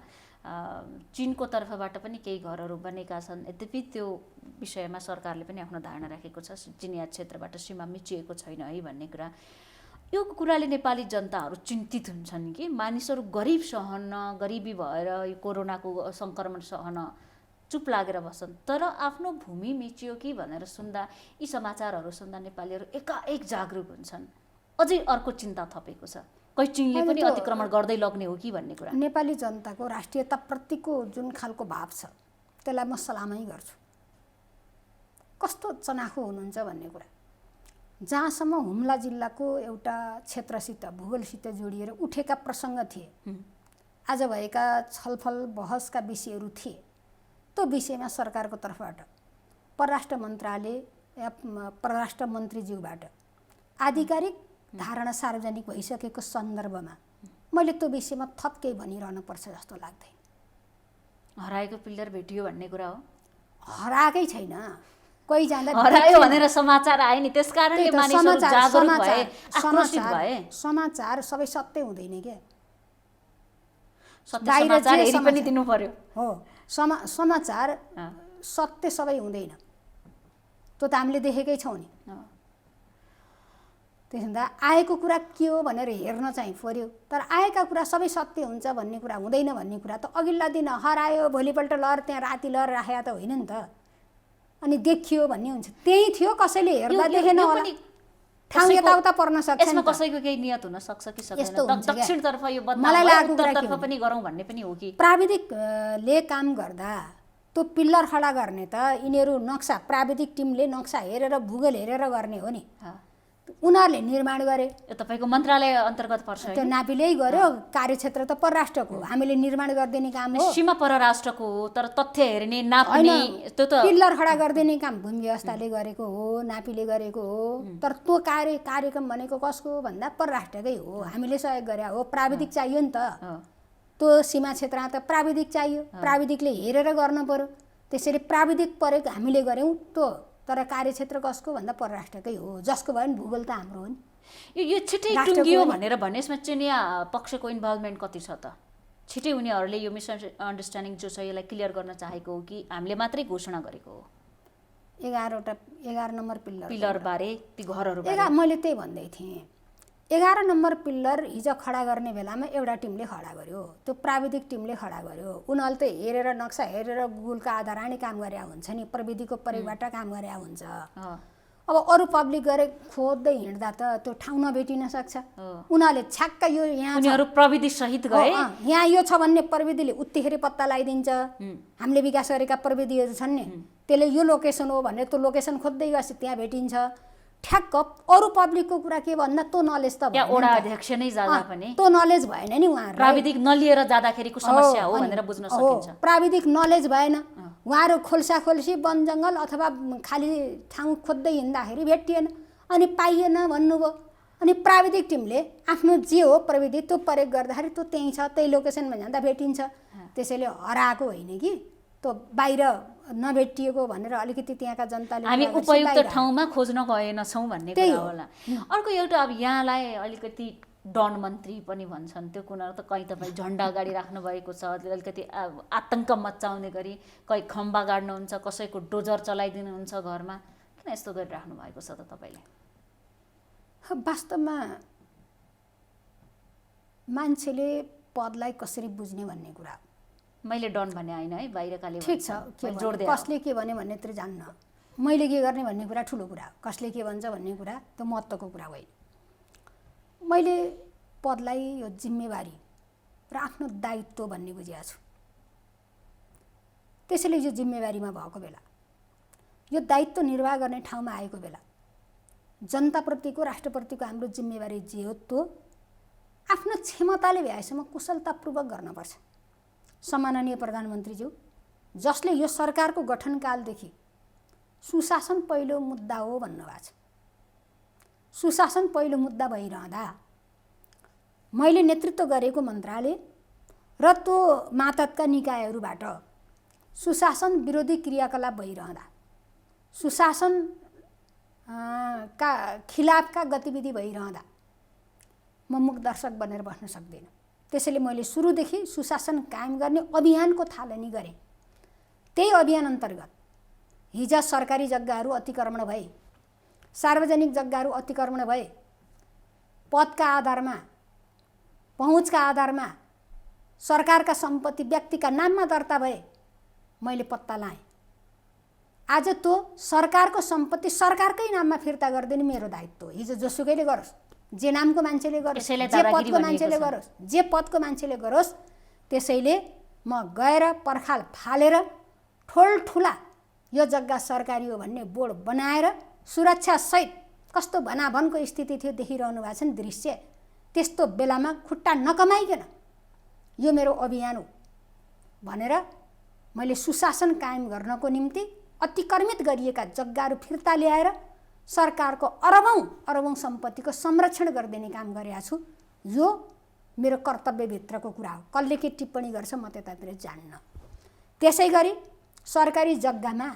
चीनको तर्फबाट पनि केही घरहरू बनेका छन्, यद्यपि त्यो विषयमा सरकारले पनि आफ्नो धारणा राखेको छ, चिनिया क्षेत्रबाट सीमा मिचिएको छैन है भन्ने कुरा। यो कुराले नेपाली जनताहरू चिन्तित हुन्छन् कि मानिसहरू गरिब सहन, गरिबी भएर यो कोरोनाको सङ्क्रमण सहन चुप लागेर बस्छन्, तर आफ्नो भूमि मिचियो कि भनेर सुन्दा, यी समाचारहरू सुन्दा नेपालीहरू एकाएक जागरुक हुन्छन्। अझै अर्को चिन्ता थपेको छ, कोही चीनले पनि अतिक्रमण गर्दै लग्ने हो कि भन्ने कुरा। नेपाली जनताको राष्ट्रियताप्रतिको जुन खालको भाव छ त्यसलाई म सलामै गर्छु। कस्तो चनाखो हुनुहुन्छ भन्ने कुरा। जहाँसम्म हुम्ला जिल्लाको एउटा क्षेत्रसित, भूगोलसित जोडिएर उठेका प्रसङ्ग थिए, आज भएका छलफल बहसका विषयहरू थिए, त्यो विषयमा सरकारको तर्फबाट परराष्ट्र मन्त्रालय या परराष्ट्र मन्त्रीज्यूबाट आधिकारिक धारणा सार्वजनिक भइसकेको सन्दर्भमा मैले त्यो विषयमा थप केही भनिरहनु पर्छ जस्तो लाग्दैन। हराएको पिल्लर भेटियो भन्ने कुरा हो? हराएकै छैन, कोही जाँदा हरायो भनेर समाचार आए नि, त्यसकारणले मानिसहरू जागरुक भए, आक्रोशित भए। समाचार सबै सत्य हुँदैन के, सत्य समाचार हेरि पनि दिनु पर्यो। हो, समाचार सत्य सबै हुँदैन, त्यो त हामीले देखेकै छौँ नि। त्यसो हुँदा आएको कुरा के हो भनेर हेर्न चाहिँ पर्यो, तर आएका कुरा सबै सत्य हुन्छ भन्ने कुरा हुँदैन भन्ने कुरा त अघिल्ला दिन हरायो, भोलिपल्ट लहर त्यहाँ राति लहर राखेको त होइन नि त। अनि देखियो भन्ने हुन्छ, त्यही थियो, कसैले हेर्दा देखेन होला, ठाउँ यताउता पर्न सक्छ। यसमा कसैको केही नियत हुन सक्छ कि सक्दैन? दक्षिणतर्फ यो बदनाम भयो, उत्तरतर्फ पनि गरौँ भन्ने पनि हो कि? प्राविधिकले काम गर्दा त्यो पिल्लर खडा गर्ने त यिनीहरू नक्सा, प्राविधिक टिमले नक्सा हेरेर भूगोल हेरेर गर्ने हो नि, उनीहरूले निर्माण गरे। यो तपाईँको मन्त्रालय अन्तर्गत पर्छ? त्यो नापिलै गर्यो, कार्यक्षेत्र त परराष्ट्रको हो, हामीले निर्माण गरिदिने काम हो। सीमा परराष्ट्रको हो, तर तथ्य हेर्ने, नाप्ने, त्यो त पिल्लर खडा गरिदिने काम भूमि व्यवस्थाले गरेको हो, नापीले गरेको हो। तर त्यो कार्यक्रम भनेको कसको भन्दा परराष्ट्रकै हो, हामीले सहयोग गरे हो। प्राविधिक चाहियो नि त, त्यो सीमा क्षेत्रमा त प्राविधिक चाहियो, प्राविधिकले हेरेर गर्न पर्यो। त्यसैले प्राविधिक प्रयोग हामीले गऱ्यौँ, त्यो तर कार्यक्षेत्र कसको भन्दा परराष्ट्रकै हो, जसको भयो नि भूगोल त हाम्रो हो नि। यो छिट्टै टुङ्गियो भनेर भने यसमा चिनिया पक्षको इन्भल्भमेन्ट कति छ त? छिट्टै उनीहरूले यो मिसअन्डरस्ट्यान्डिङ जो छ यसलाई क्लियर गर्न चाहेको हो कि हामीले मात्रै घोषणा गरेको हो? 11 नम्बर पिलरबारे ती घरहरू मैले त्यही भन्दै थिएँ। 11 नम्बर पिल्लर हिजो खडा गर्ने बेलामा एउटा टिमले खडा गर्यो, त्यो प्राविधिक टिमले खडा गर्यो। उनीहरूले त हेरेर नक्सा हेरेर गुगलको आधारमा नि काम गरे हुन्छ नि, प्रविधिको प्रयोगबाट काम गरे हुन्छ। अब अरू पब्लिक गरे खोज्दै हिँड्दा त त्यो ठाउँ नभेटिन सक्छ। उनीहरूले छ्याक्क यो यहाँ उनीहरू प्रविधि सहित गए, यहाँ यो छ भन्ने प्रविधिले उत्तिखेर पत्ता लगाइदिन्छ। हामीले विकास गरेका प्रविधिहरू छन् नि, त्यसले यो लोकेसन हो भनेर त्यो लोकेसन खोज्दै गएपछि त्यहाँ भेटिन्छ। ठ्याक्क अरू पब्लिकको कुरा के भन्दा त्यो नलेज त भएन, वडा अध्यक्ष नै जाँदा पनि त्यो नलेज भएन नि उहाँहरू। प्राविधिक नलिएर जाँदाखेरिको समस्या हो भनेर बुझ्न सकिन्छ। प्राविधिक नलेज भएन, उहाँहरू खोल्साखोल्सी वन जङ्गल अथवा खाली ठाउँ खोज्दै हिँड्दाखेरि भेटिएन अनि पाइएन भन्नुभयो। अनि प्राविधिक टिमले आफ्नो जे हो प्रविधि त्यो प्रयोग गर्दाखेरि त्यो त्यहीँ छ, त्यही लोकेसनमा जाँदा भेटिन्छ। त्यसैले हराएको होइन कि त्यो बाहिर नभेटिएको भनेर अलिकति त्यहाँका जनताले हामी उपयुक्त ठाउँमा खोज्न गएनछौँ भन्ने कुरा होला। अर्को एउटा अब यहाँलाई अलिकति डन मन्त्री पनि भन्छन्, त्यो कुना त कहीँ तपाईँ झन्डा अगाडि राख्नु भएको छ, अलिकति आतङ्क मचाउने गरी कहीँ खम्बा गाड्नुहुन्छ, कसैको डोजर चलाइदिनुहुन्छ घरमा, किन यस्तो गरिराख्नु भएको छ त तपाईँले? वास्तवमा मान्छेले पदलाई कसरी बुझ्ने भन्ने कुरा मैले डन भने होइन है, बाहिरकाले ठिक छ, कसले के भने भन्ने त जान्न, मैले के गर्ने भन्ने कुरा ठुलो कुरा, कसले के भन्छ भन्ने कुरा त्यो महत्त्वको कुरा होइन। मैले पदलाई यो जिम्मेवारी र आफ्नो दायित्व भन्ने बुझेको छु। त्यसैले यो जिम्मेवारीमा भएको बेला, यो दायित्व निर्वाह गर्ने ठाउँमा आएको बेला जनताप्रतिको राष्ट्रप्रतिको हाम्रो जिम्मेवारी जे हो त्यो आफ्नो क्षमताले भ्याएसम्म कुशलतापूर्वक गर्नुपर्छ। सम्माननीय प्रधानमन्त्रीज्यू, जसले यो सरकारको गठनकालदेखि सुशासन पहिलो मुद्दा हो भन्नुभएको छ, सुशासन पहिलो मुद्दा भइरहँदा मैले नेतृत्व गरेको मन्त्रालय र त्यो मातहतका निकायहरूबाट सुशासन विरोधी क्रियाकलाप भइरहँदा, सुशासन का खिलाफका गतिविधि भइरहँदा म मुखदर्शक बनेर बस्न सक्दिनँ। त्यसैले मैले सुरुदेखि सुशासन कायम गर्ने अभियानको थालनी गरेँ। त्यही अभियान अन्तर्गत हिजो सरकारी जग्गाहरू अतिक्रमण भए, सार्वजनिक जग्गाहरू अतिक्रमण भए, पदका आधारमा पहुँचका आधारमा सरकारका सम्पत्ति व्यक्तिका नाममा दर्ता भए, मैले पत्ता लाएँ। आज त्यो सरकारको सम्पत्ति सरकारकै नाममा फिर्ता गरिदिने मेरो दायित्व हो। हिजो जोसुकैले गरोस्, जे नामको मान्छेले गरोस्, जे पदको मान्छेले गरोस्, जे पदको मान्छेले गरोस्, त्यसैले म गएर पर्खाल फालेर ठुल्ठुला यो जग्गा सरकारी हो भन्ने बोर्ड बनाएर सुरक्षासहित कस्तो भनाभनको स्थिति थियो देखिरहनु भएको छ नि दृश्य, त्यस्तो बेलामा खुट्टा नकमाइकन यो मेरो अभियान हो भनेर मैले सुशासन कायम गर्नको निम्ति अतिक्रमित गरिएका जग्गाहरू फिर्ता ल्याएर सरकारको अरबौं सम्पत्तिको संरक्षण गरिदिने काम गरेको छु। यो मेरो कर्तव्यभित्रको कुरा हो। कसले के टिप्पणी गर्छ म त्यतातिर जान्न। त्यसै गरी सरकारी जग्गामा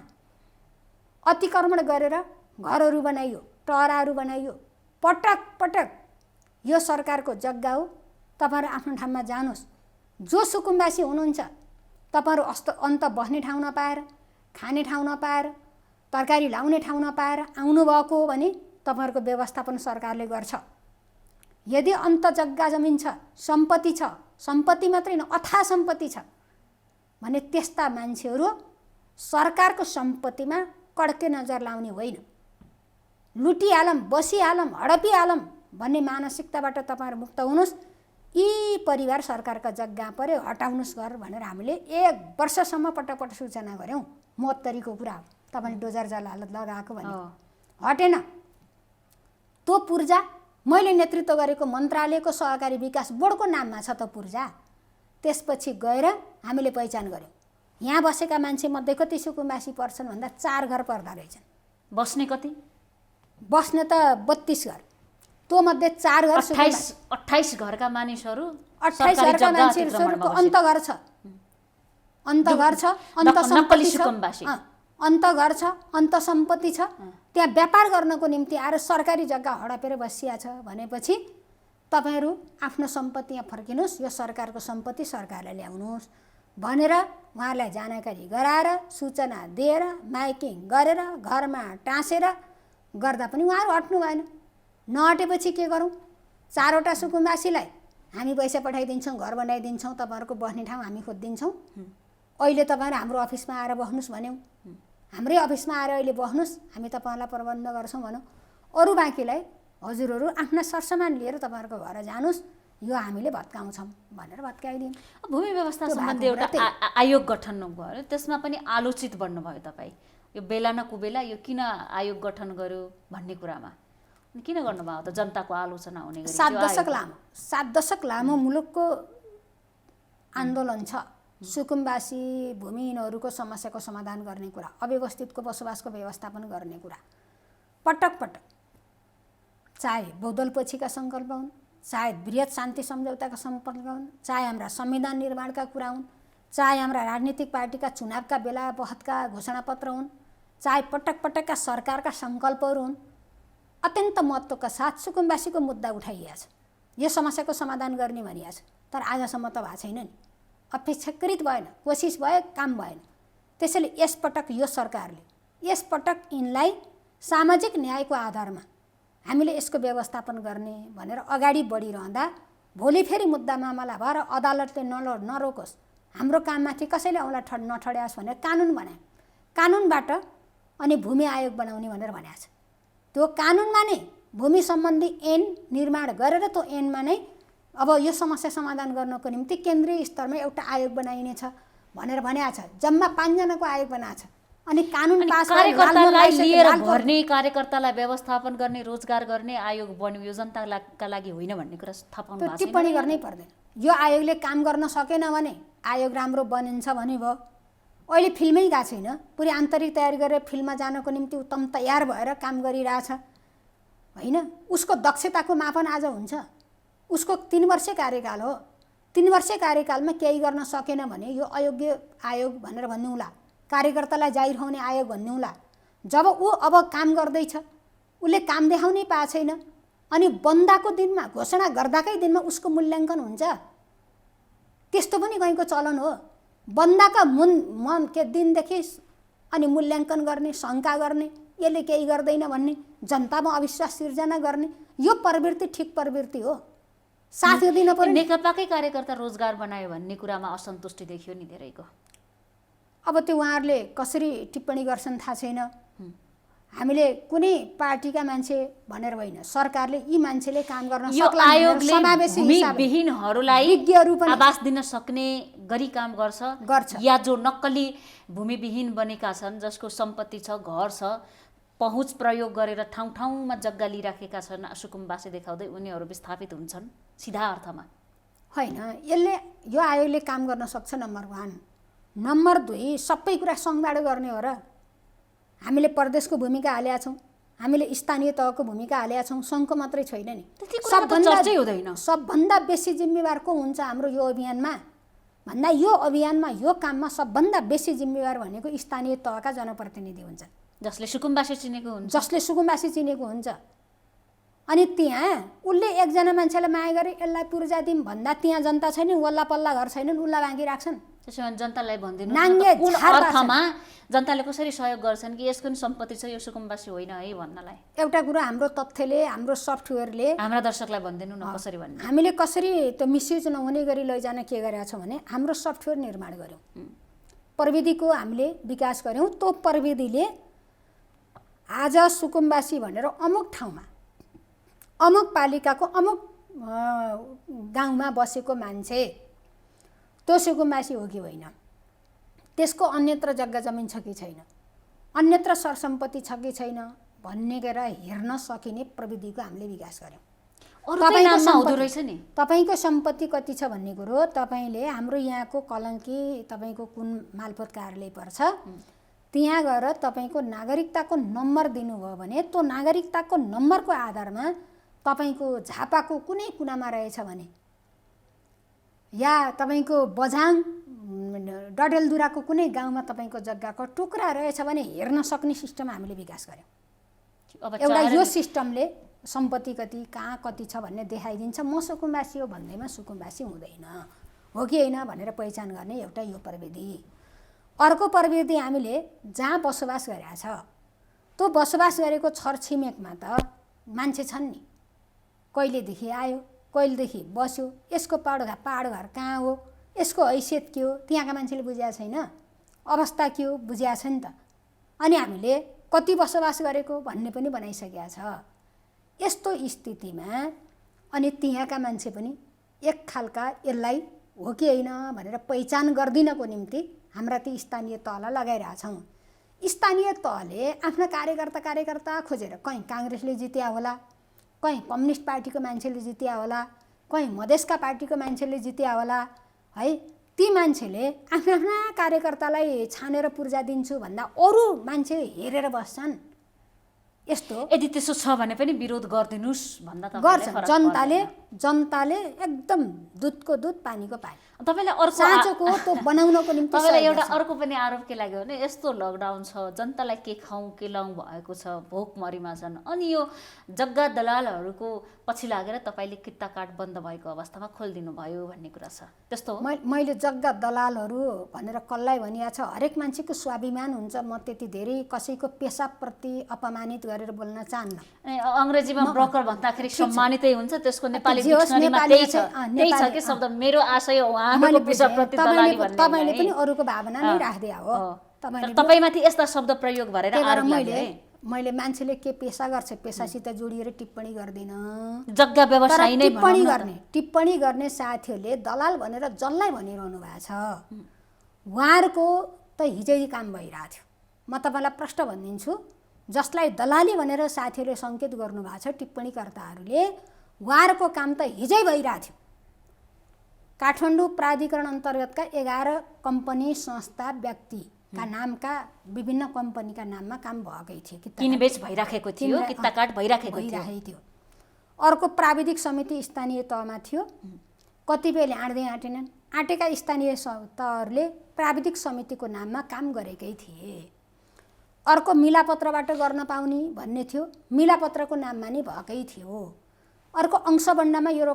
अतिक्रमण गरेर घरहरू बनाइयो, टहराहरू बनाइयो, पटक पटक यो सरकारको जग्गा हो, तपाईँहरू आफ्नो ठाउँमा जानुहोस्। जो सुकुम्बासी हुनुहुन्छ तपाईँहरू अन्त बस्ने ठाउँ नपाएर, खाने ठाउँ नपाएर, तरकारी लाउने ठाउँ नपाएर आउनुभएको हो भने तपाईँहरूको व्यवस्थापन सरकारले गर्छ। यदि अन्त जग्गा जमिन छ, सम्पत्ति छ, सम्पत्ति मात्रै न अथाह सम्पत्ति छ भने त्यस्ता मान्छेहरू सरकारको सम्पत्तिमा कड्के नजर लाउने होइन, लुटिहालम, बसिहालम, हडपिहालम भन्ने मानसिकताबाट तपाईँहरू मुक्त हुनुहोस्। यी परिवार सरकारका जग्गा पर्यो हटाउनुहोस् घर भनेर हामीले 1 वर्षसम्म पटक सूचना गऱ्यौँ। 72को कुरा हो, तपाईँले डोजर लगाएको भने हटेन। त्यो पूर्जा मैले नेतृत्व गरेको मन्त्रालयको सहकारी विकास बोर्डको नाममा छ त पूर्जा। त्यसपछि गएर हामीले पहिचान गऱ्यौँ यहाँ बसेका मान्छे मध्ये कति सुकुम्बासी पर्छन् भन्दा 4 घर पर्दा रहेछन्। बस्ने कति? बस्ने त 32 घर, त्यो मध्ये 4 घर 28 घरका मानिसहरू, 28 घरका मान्छेहरूको अन्त घर छ, अन्त घर छ, अन्त नक्कली सुकुम्बासी। घर छ, सम्पत्ति छ, त्यहाँ व्यापार गर्नको निम्ति आएर सरकारी जग्गा हडपेर बसिया छ भनेपछि तपाईहरू आफ्नो सम्पत्ति यहाँ फर्किनुहोस्, यो सरकारको सम्पत्ति सरकारलाई ल्याउनुहोस् भनेर उहाँलाई जानकारी गराएर सूचना दिएर माइकिङ गरेर घरमा टाँसेर गर्दा पनि उहाँहरू हट्नु भएन। नहटेपछि के गरौँ? 4वटा सुकुम्बासीलाई हामी पैसा पठाइदिन्छौँ, घर बनाइदिन्छौँ, तपाईँहरूको बस्ने ठाउँ हामी खोजिदिन्छौँ, अहिले तपाईँहरू हाम्रो अफिसमा आएर बस्नुहोस् भन्यौँ, हाम्रै अफिसमा आएर अहिले बस्नुहोस्, हामी तपाईँहरूलाई प्रबन्ध गर्छौँ भनौँ, अरू बाँकीलाई हजुरहरू आफ्ना सरसामान लिएर तपाईँहरूको घर जानुहोस्, यो हामीले भत्काउँछौँ भनेर भत्काइदिउँ। भूमि व्यवस्था सम्बन्धी एउटा आयोग गठन भयो, त्यसमा पनि आलोचित बन्नुभयो तपाईँ। यो बेला न कुबेला यो किन आयोग गठन गर्यो भन्ने कुरामा किन गर्नुभयो त? जनताको आलोचना हुने गरी 7 दशक लामो मुलुकको आन्दोलन छ सुकुम्बासी भूमिहीनहरूको समस्याको समाधान गर्ने कुरा, अव्यवस्थितको बसोबासको व्यवस्थापन गर्ने कुरा। पटक पटक चाहे बौद्धलपछिका सङ्कल्प हुन्, चाहे बृहत शान्ति सम्झौताका सङ्कल्प हुन्, चाहे हाम्रा संविधान निर्माणका कुरा हुन्, चाहे हाम्रा राजनीतिक पार्टीका चुनावका बेला बहसका घोषणापत्र हुन्, चाहे पटक पटकका सरकारका सङ्कल्पहरू हुन्, अत्यन्त महत्त्वका साथ सुकुम्बासीको मुद्दा उठाइएको छ, यो समस्याको समाधान गर्ने भनिएको छ, तर आजसम्म त भएको छैन नि। अपेक्षाकृत भएन, कोसिस भयो, काम भएन। त्यसैले यसपटक यो सरकारले यसपटक यिनलाई सामाजिक न्यायको आधारमा हामीले यसको व्यवस्थापन गर्ने भनेर अगाडि बढिरहँदा भोलि फेरि मुद्दा मामला भएर अदालतले नरोकोस्, हाम्रो काममाथि कसैले औँला नठड्याओस् भनेर कानुन बनायो। कानुनबाट अनि भूमि आयोग बनाउने भनेर भनेको छ। त्यो कानुनमा नै भूमि सम्बन्धी ऐन निर्माण गरेर त्यो ऐनमा नै अब यो समस्या समाधान गर्नको निम्ति केन्द्रीय स्तरमा एउटा आयोग बनाइनेछ भनेर भनेको छ। जम्मा 5 जनाको आयोग बनाएको छ। अनि कानुन पास कार्यकर्तालाई लिएर भर्ने, कार्यकर्तालाई व्यवस्थापन गर्ने, रोजगार गर्ने आयोग बन्यो, यो जनताका लागि होइन भन्ने कुरा थाहा पाउनु भएको छ। टिप्पणी गर्नै पर्दैन। यो आयोगले काम गर्न सकेन भने आयोग राम्रो बनिन्छ भने भयो। अहिले फिल्मै गएको छैन, पुरै आन्तरिक तयारी गरेर फिल्ममा जानको निम्ति उत्तम तयार भएर काम गरिरहेछ होइन। उसको दक्षताको मापन आज हुन्छ। उसको 3 वर्षे कार्यकाल हो। 3 वर्षे कार्यकालमा केही गर्न सकेन भने यो अयोग्य आयोग भनेर भन्नुहुला, कार्यकर्तालाई जाहिर हुने आयोग भन्नुहुला। जब ऊ अब काम गर्दैछ, उसले काम देखाउनै पाएको छैन, अनि बन्दाको दिनमा घोषणा गर्दाकै दिनमा उसको मूल्याङ्कन हुन्छ। त्यस्तो पनि कहीँको चलन हो। बन्दाका के दिनदेखि अनि मूल्याङ्कन गर्ने, शङ्का गर्ने, यसले केही गर्दैन भन्ने, जनतामा अविश्वास सिर्जना गर्ने, यो प्रवृत्ति ठिक प्रवृत्ति हो। साथ दिन पर्यो। नेकपाकै कार्यकर्ता रोजगार बनायो भन्ने कुरामा असन्तुष्टि देखियो नि धेरैको। अब त्यो उहाँहरूले कसरी टिप्पणी गर्छन् थाहा छैन। हामीले कुनै पार्टीका मान्छे भनेर होइन, सरकारले यी मान्छेले काम गर्न सक्ला आयोगले समावेशी भूमिहीनहरूलाई विज्ञहरू पनि आवास दिन सक्ने गरी काम गर्छ या जो नक्कली भूमिविहीन बनेका छन्, जसको सम्पत्ति छ, घर छ, पहुँच प्रयोग गरेर ठाउँ ठाउँमा जग्गा लिइराखेका छन् सुकुम्बासी देखाउँदै उनीहरू विस्थापित हुन्छन् सिधा अर्थमा होइन। यसले यो आयोगले काम गर्न सक्छ नम्बर 1। नम्बर 2 सबै कुरा सङ्घबाट गर्ने हो र। हामीले प्रदेशको भूमिका हालेका छौँ, हामीले स्थानीय तहको भूमिका हालेका छौँ, सङ्घको मात्रै छैन नि। सबभन्दा बेसी जिम्मेवार को हुन्छ हाम्रो यो अभियानमा भन्दा यो अभियानमा यो काममा सबभन्दा बेसी जिम्मेवार भनेको स्थानीय तहका जनप्रतिनिधि हुन्छन्, जसले सुकुम्बासी चिनेको हुन्छ। अनि त्यहाँ उसले एकजना मान्छेलाई माया गरे यसलाई पूर्जा दिउँ भन्दा त्यहाँ जनता छैन, वल्ला पल्ला घर छैनन्, उसलाई बाँकी राख्छन्। त्यसो भने जनतालाई भनिदिनु कुन अर्थमा जनताले कसरी सहयोग गर्छन् कि यसको नि सम्पत्ति छ, यो सुकुम्बासी होइन है भन्नलाई। एउटा कुरा हाम्रो तथ्यले, हाम्रो सफ्टवेयरले हाम्रा दर्शकलाई भनिदिनु न कसरी भन्ने। हामीले कसरी त्यो मिसयुज नहुने गरी लैजान के गरेका छौँ भने हाम्रो सफ्टवेयर निर्माण गऱ्यौँ, प्रविधिको हामीले विकास गऱ्यौँ। त्यो प्रविधिले आज सुकुम्बासी भनेर अमुक ठाउँमा, अमुक पालिकाको अमुक गाउँमा बसेको मान्छे त्यो सुकुम्बासी हो कि होइन, त्यसको अन्यत्र जग्गा जमिन छ कि छैन, अन्यत्र सरसम्पत्ति छ कि छैन भन्ने गरेर हेर्न सकिने प्रविधिको हामीले विकास गऱ्यौँ। तपाईँको सम्पत्ति कति छ भन्ने कुरो तपाईँले हाम्रो यहाँको कलङ्की तपाईँको कुन मालपोत कार्यालय पर्छ त्यहाँ गएर तपाईँको नागरिकताको नम्बर दिनुभयो भने त्यो नागरिकताको नम्बरको आधारमा तपाईँको झापाको कुनै कुनामा रहेछ भने या तपाईँको बझाङ डडेलधुराको कुनै गाउँमा तपाईँको जग्गाको टुक्रा रहेछ भने हेर्न सक्ने सिस्टम हामीले विकास गर्यौँ। अब एउटा यो सिस्टमले सम्पत्ति कति कहाँ कति छ भन्ने देखाइदिन्छ। म सुकुम्बासी हो भन्दैमा सुकुम्बासी हुँदैन, हो कि होइन भनेर पहिचान गर्ने एउटा यो प्रविधि। अर्को प्रविधि हामीले जहाँ बसोबास गरेका छ त्यो बसोबास गरेको छरछिमेकमा त मान्छे छन् नि, कहिलेदेखि आयो, कहिलेदेखि बस्यो, यसको पाहाड घर कहाँ हो, यसको हैसियत के हो, त्यहाँका मान्छेले बुझेको छैन, अवस्था के हो बुझेको छ नि त। अनि हामीले कति बसोबास गरेको भन्ने पनि बनाइसकेका छ। यस्तो स्थितिमा अनि त्यहाँका मान्छे पनि एक खालका यसलाई हो कि होइन भनेर पहिचान गर्दिनको निम्ति हाम्रा ती स्थानीय तहलाई लगाइरहेछौँ। स्थानीय तहले आफ्ना कार्यकर्ता खोजेर कहीँ काङ्ग्रेसले जित्या होला, कहीँ कम्युनिस्ट पार्टीको मान्छेले जित्या होला, कहीँ मधेसका पार्टीको मान्छेले जित्या होला है। ती मान्छेले आफ्ना कार्यकर्तालाई छानेर पूर्जा दिन्छु भन्दा अरू मान्छे हेरेर बस्छन्। यस्तो यदि त्यसो छ भने पनि विरोध गरिदिनुस् भन्दा गर्छ। जनताले एकदम दुधको दुध पानीको पानी, तपाईँलाई अर्को साँचोको त्यो बनाउनको निम्ति तपाईँलाई एउटा अर्को पनि आरोप के लाग्यो भने यस्तो लकडाउन छ, जनतालाई के खाउँ के लाउँ भएको छ, भोकमरीमा छन्, अनि यो जग्गा दलालहरूको पछि लागेर तपाईँले किता काट बन्द भएको अवस्थामा खोलिदिनु भयो भन्ने कुरा छ, त्यस्तो हो? मैले जग्गा दलालहरू भनेर कसलाई भनिया छ? हरेक मान्छेको स्वाभिमान हुन्छ। म त्यति धेरै कसैको पेसाप्रति अपमानित गरेर बोल्न चाहन्न। अङ्ग्रेजीमा ब्रोकर भन्दाखेरि सम्मानितै हुन्छ, त्यसको नेपाली डिक्सनरीमा त्यही छ कि शब्द। मेरो आशय उहाँको पेसाप्रति दलाली भन्ने तपाईँले पनि अरूको भावना नै राख्दै हो। तपाईँमाथि यस्ता शब्द प्रयोग भएर आरोप लाग्यो। मैले मान्छेले के पेसा गर्छ पेसासित जोडिएर टिप्पणी गर्दिन। जग्गा व्यवसाय नै टिप्पणी गर्ने साथीहरूले दलाल भनेर जसलाई भनिरहनु भएको छ उहाँहरूको त हिजै काम भइरहेको थियो। म तपाईँलाई प्रश्न भनिदिन्छु, जसलाई दलाली भनेर साथीहरूले सङ्केत गर्नुभएको छ टिप्पणीकर्ताहरूले, उहाँहरूको काम त हिजै भइरहेको थियो। काठमाडौँ प्राधिकरण अन्तर्गतका 11 कम्पनी संस्था व्यक्तिका नामका विभिन्न कम्पनीका नाममा काम भएकै थियो, किनबेच भइराखेको थियो, किताकाट भइराखेको थियो। अर्को प्राविधिक समिति स्थानीय तहमा थियो, कतिपयले आँटेनन्। आँटेका स्थानीय तहहरूले प्राविधिक समितिको नाममा काम गरेकै थिए। अर्को मिलापत्रबाट गर्न पाउने भन्ने थियो, मिलापत्रको नाममा नै भएकै थियो। अर्को अंशबन्डामा यो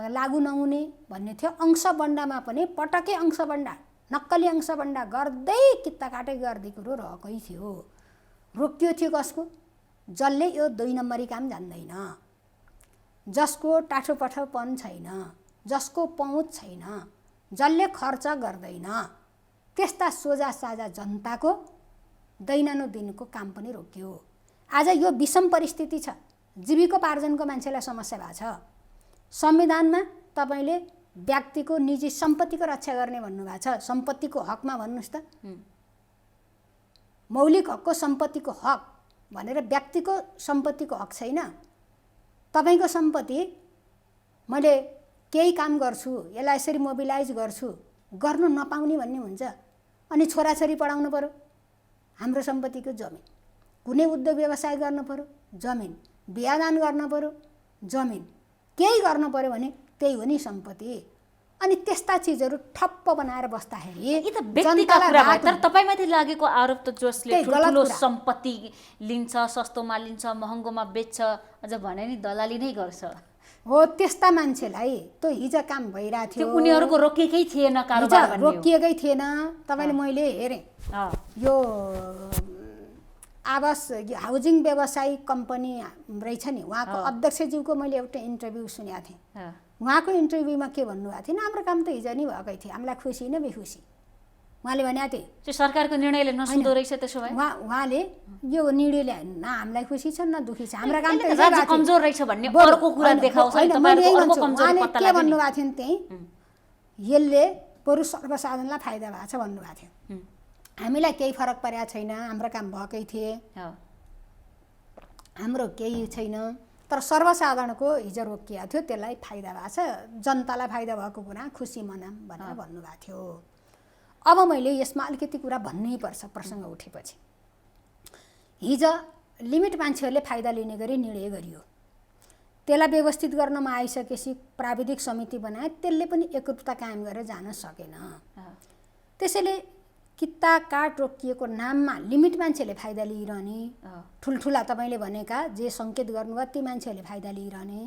लागू नहुने भन्ने थियो, अंशबन्डामा पनि पटक्कै अंशबन्डा नक्कली अंशबन्डा गर्दै कित्ता काटै गर्दै कुरो रहेकै थियो। रोकियो थियो कसको? जसले यो 2 नम्बरी काम जान्दैन, जसको टाठोपठोपन छैन, जसको पहुँच छैन, जसले खर्च गर्दैन, त्यस्ता सोझा साझा जनताको दैनन्दिनको काम पनि रोकियो। आज यो विषम परिस्थिति छ, जीविकोपार्जनको मान्छेलाई समस्या भएको छ। संविधानमा तपाईँले व्यक्तिको निजी सम्पत्तिको रक्षा गर्ने भन्नुभएको छ। सम्पत्तिको हकमा भन्नुहोस् त, मौलिक हकको सम्पत्तिको हक भनेर व्यक्तिको सम्पत्तिको हक छैन। तपाईँको सम्पत्ति मैले केही काम गर्छु, यसलाई यसरी मोबिलाइज गर्छु, गर्नु नपाउने भन्ने हुन्छ। अनि छोराछोरी पढाउनु पर्यो, हाम्रो सम्पत्तिको जमिन, कुनै उद्योग व्यवसाय गर्नु पर्यो, जमिन, बिहादान गर्न पर्यो, जमिन, केही गर्नु पर्यो भने त्यही हो नि सम्पत्ति। अनि त्यस्ता चिजहरू ठप्प बनाएर बस्दाखेरि यी त व्यक्तिगत कुरा भयो। तर तपाईँमाथि लागेको आरोप त जसले ठुलो सम्पत्ति लिन्छ, सस्तोमा लिन्छ, महँगोमा बेच्छ, अझ भने नि दलाली नै गर्छ हो, त्यस्ता मान्छेलाई त हिजो काम भइरहेको थियो। उनीहरूको रोकिएकै थिएन कारोबार भन्ने, रोकिएकै थिएन। तपाईँले मैले हेरेँ यो आवास हाउजिङ व्यवसायी कम्पनी रहेछ नि, उहाँको अध्यक्षज्यूको मैले एउटा इन्टरभ्यू सुनेको थिएँ। उहाँको इन्टरभ्यूमा के भन्नुभएको थियो, हाम्रो काम त हिजो नै भएकै थियो, हामीलाई खुसी न बेखुसी। उहाँले भनेको थियो सरकारको निर्णयले नसुन्दो रहेछ। त्यसो भए उहाँले यो निर्णयले न हामीलाई खुसी छ न दुखी छ, हाम्रो काम त राज्य कमजोर रहेछ भन्ने अर्को कुरा देखाउँछ। उहाँले के भन्नुभएको थियो त्यही, यसले बरु सर्वसाधारणलाई फाइदा भएको छ भन्नुभएको थियो। हामीलाई केही फरक परेको छैन, हाम्रो काम भएकै थिए, हाम्रो केही छैन। तर सर्वसाधारणको हिजो रोकिएको थियो, त्यसलाई फाइदा भएको छ, जनतालाई फाइदा भएको कुरा खुसी मनाम भनेर भन्नुभएको थियो। अब मैले यसमा अलिकति कुरा भन्नै पर्छ प्रसङ्ग उठेपछि। हिजो लिमिट मान्छेहरूले फाइदा लिने गरी निर्णय गरियो, त्यसलाई व्यवस्थित गर्नमा आइसकेपछि प्राविधिक समिति बनाए, त्यसले पनि एकरूपता कायम गरेर जान सकेन। त्यसैले किता काट रोकिएको नाममा लिमिट मान्छेले फाइदा लिइरहने, ठुल्ठुला तपाईँले भनेका जे सङ्केत गर्नुभयो ती मान्छेहरूले फाइदा लिइरहने,